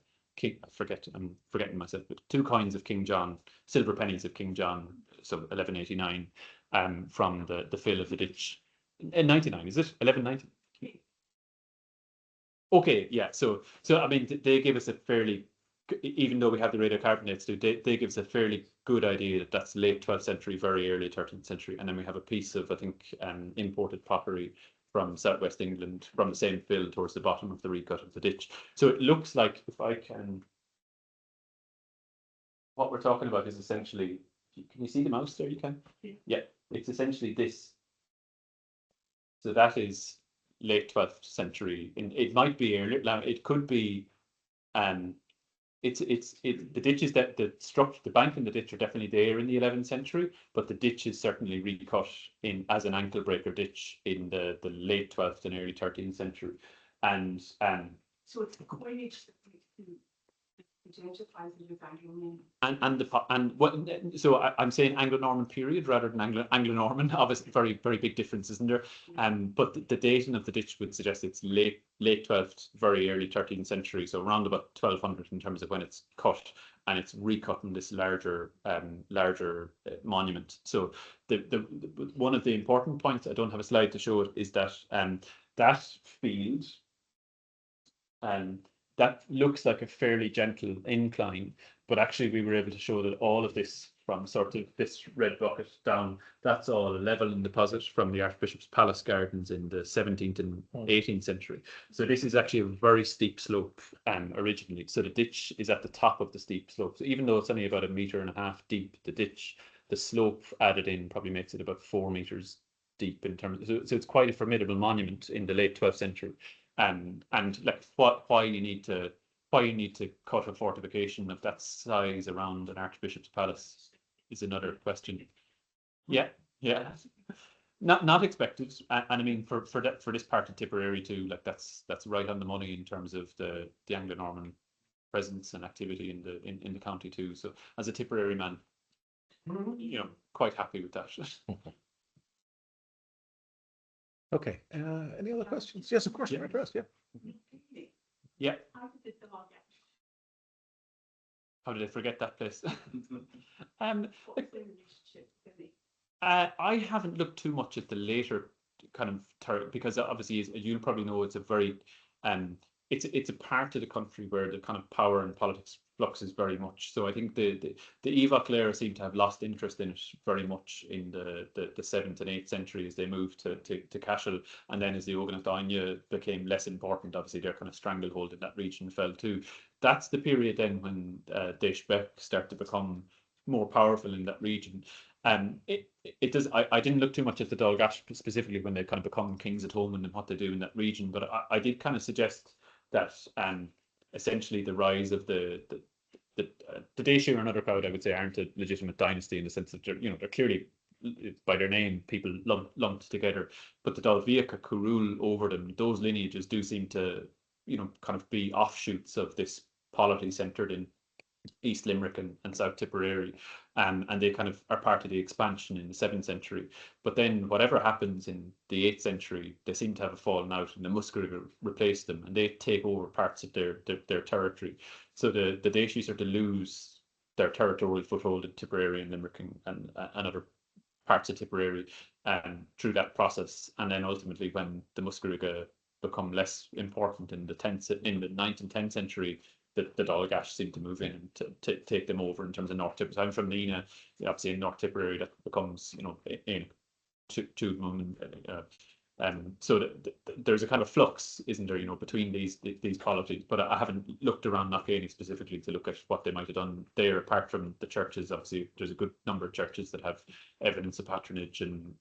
forgetting myself, but 2 coins of King John, silver pennies of King John, so 1189, from the fill of the ditch. 99, is it? 1190? Okay, yeah. So I mean, they give us a fairly, even though we have the radiocarbonates, they give us a fairly good idea that that's late 12th century, very early 13th century, and then we have a piece of, I think, imported pottery from southwest England, from the same fill towards the bottom of the recut of the ditch. So it looks like, if I can, what we're talking about is essentially, can you see the mouse there? You can? Yeah, it's essentially this. So that is late 12th century. It might be earlier. Now it could be. The ditch is that the structure, the bank and the ditch are definitely there in the 11th century, but the ditch is certainly recut in as an ankle breaker ditch in the late 12th and early 13th century, and So it's the coinage that identifies it as Anglo-Norman. So I'm saying Anglo-Norman period rather than Anglo-Norman. Obviously, very, very big difference, isn't there? But the dating of the ditch would suggest it's late 12th, very early 13th century, so around about 1200 in terms of when it's cut, and it's recut in this larger monument. So the one of the important points, I don't have a slide to show it, is that that field that looks like a fairly gentle incline, but actually we were able to show that all of this, from sort of this red bucket down, that's all a level and deposit from the Archbishop's Palace Gardens in the 17th and 18th century. So this is actually a very steep slope originally. So the ditch is at the top of the steep slope. So even though it's only about 1.5 meters deep, the slope added in probably makes it about 4 meters deep in terms of, so it's quite a formidable monument in the late 12th century. And like why you need to cut a fortification of that size around an archbishop's palace is another question. Yeah. Not expected, and I mean for this part of Tipperary too, like that's right on the money in terms of the Anglo-Norman presence and activity in the county too. So as a Tipperary man, you know, quite happy with that. Okay. Any other questions? Yes, of course. Yeah. You're addressed. Yeah. Yeah. How did the dog get? How did I forget that place? What was their relationship? I haven't looked too much at the later kind of because obviously, as you'll probably know, it's a very it's a part of the country where the kind of power and politics fluxes very much. So I think the Eva Clare seem to have lost interest in it very much in the 7th and 8th century as they moved to Cashel, and then as the Ogan of Daine became less important, obviously their kind of stranglehold in that region fell too. That's the period then when Deis Beck start to become more powerful in that region. It does. I didn't look too much at the Dalgash specifically when they kind of become kings at home and what they do in that region, but I did kind of suggest that essentially the rise of the Daeshi or another crowd, I would say, aren't a legitimate dynasty in the sense that they're clearly by their name people lumped together, but the Dalviaca who rule over them, those lineages do seem to kind of be offshoots of this polity centered in East Limerick and South Tipperary, and they kind of are part of the expansion in the 7th century. But then whatever happens in the 8th century, they seem to have a fallen out, and the Muscariga replace them, and they take over parts of their territory. So the Daeshi sort of lose their territorial foothold in Tipperary and Limerick and other parts of Tipperary through that process, and then ultimately when the Muscariga become less important in the 9th and 10th century, the Dalgash seem to move in and to take them over in terms of North Tipperary. I'm from Nina, obviously in North Tipperary that becomes in Tudmum, so there's a kind of flux, isn't there, between these polities. But I haven't looked around Knockany specifically to look at what they might have done there, apart from the churches. Obviously, there's a good number of churches that have evidence of patronage, and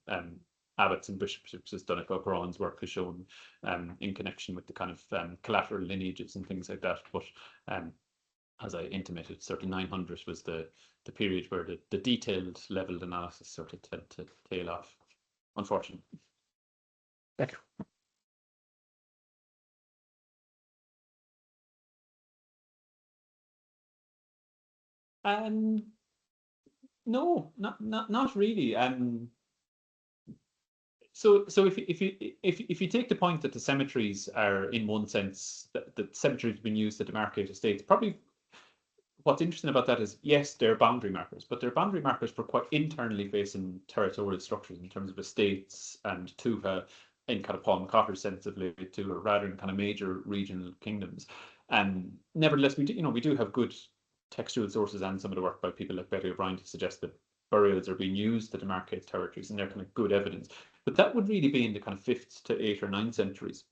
abbots and bishops, as Donegal O'Grahan's work has shown, in connection with the kind of collateral lineages and things like that. But as I intimated, certainly 900 was the period where the detailed level analysis sort of tend to tail off, unfortunately. Thank you. No, not really. So if you take the point that the cemeteries are, in one sense, that the cemeteries have been used to demarcate estates, probably what's interesting about that is, yes, they're boundary markers, but they're boundary markers for quite internally facing territorial structures in terms of estates and tuatha in kind of Paul McCotter's sense of to, or rather in kind of major regional kingdoms. And nevertheless, we do have good textual sources and some of the work by people like Betty O'Brien to suggest that burials are being used to demarcate territories, and they're kind of good evidence. But that would really be in the kind of 5th to 8th or 9th centuries.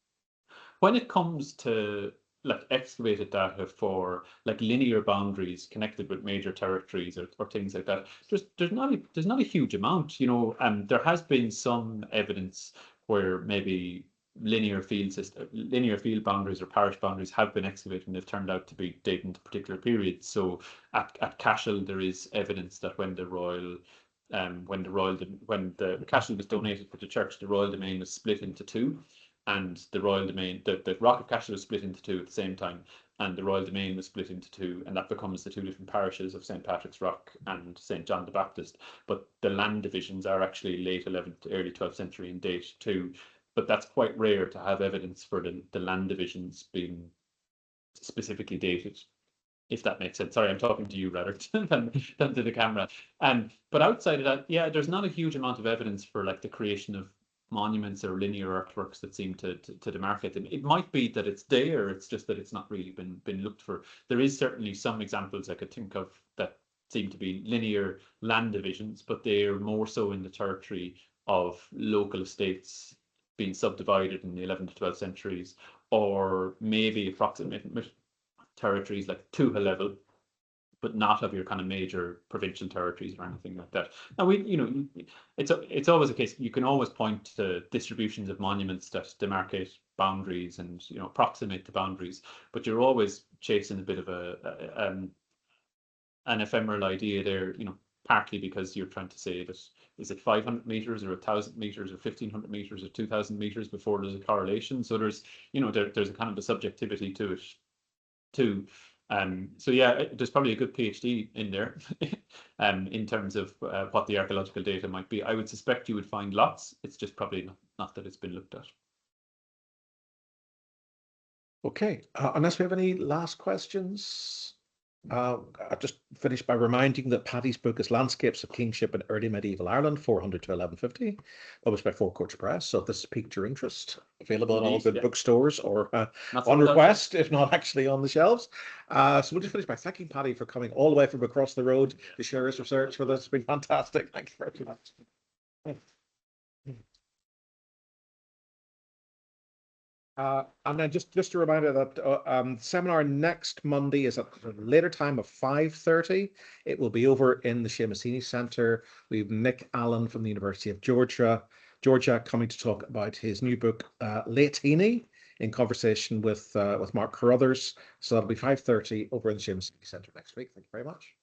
When it comes to like excavated data for like linear boundaries connected with major territories or things like that, there's not a huge amount, there has been some evidence where maybe linear field boundaries or parish boundaries have been excavated and they've turned out to be dating to particular periods. So at Cashel there is evidence that when the Cashel was donated to the church, the royal domain was split into two, and the royal domain, the Rock of Cashel was split into two at the same time, and the royal domain was split into two, and that becomes the two different parishes of St. Patrick's Rock and St. John the Baptist. But the land divisions are actually late 11th to early 12th century in date too. But that's quite rare to have evidence for the land divisions being specifically dated, if that makes sense. Sorry, I'm talking to you rather than to the camera. But outside of that, yeah, there's not a huge amount of evidence for like the creation of monuments or linear artworks that seem to demarcate them. It might be that it's there, it's just that it's not really been looked for. There is certainly some examples I could think of that seem to be linear land divisions, but they're more so in the territory of local estates being subdivided in the 11th to 12th centuries, or maybe approximate territories like tuatha level, but not of your kind of major provincial territories or anything like that. Now it's always a case, you can always point to distributions of monuments that demarcate boundaries and approximate the boundaries, but you're always chasing a bit of an ephemeral idea there, partly because you're trying to say that is it 500 meters or 1,000 meters or 1,500 meters or 2,000 meters before there's a correlation. So there's there's a kind of a subjectivity to it too. So yeah, there's probably a good PhD in there in terms of what the archaeological data might be. I would suspect you would find lots. It's just probably not that it's been looked at. Okay, unless we have any last questions, I'll just finish by reminding that Paddy's book is Landscapes of Kingship in Early Medieval Ireland, 400 to 1150, published by Four Courts Press. So if this has piqued your interest, available in all good bookstores or on request, if not actually on the shelves. So we'll just finish by thanking Paddy for coming all the way from across the road to share his research with us. It's been fantastic. Thank you very much. And then just a reminder that seminar next Monday is at a later time of 5:30. It will be over in the Seamus Centre. We have Nick Allen from the University of Georgia coming to talk about his new book, Latini, in conversation with Mark Carruthers. So that'll be 5:30 over in the Seamus Centre next week. Thank you very much.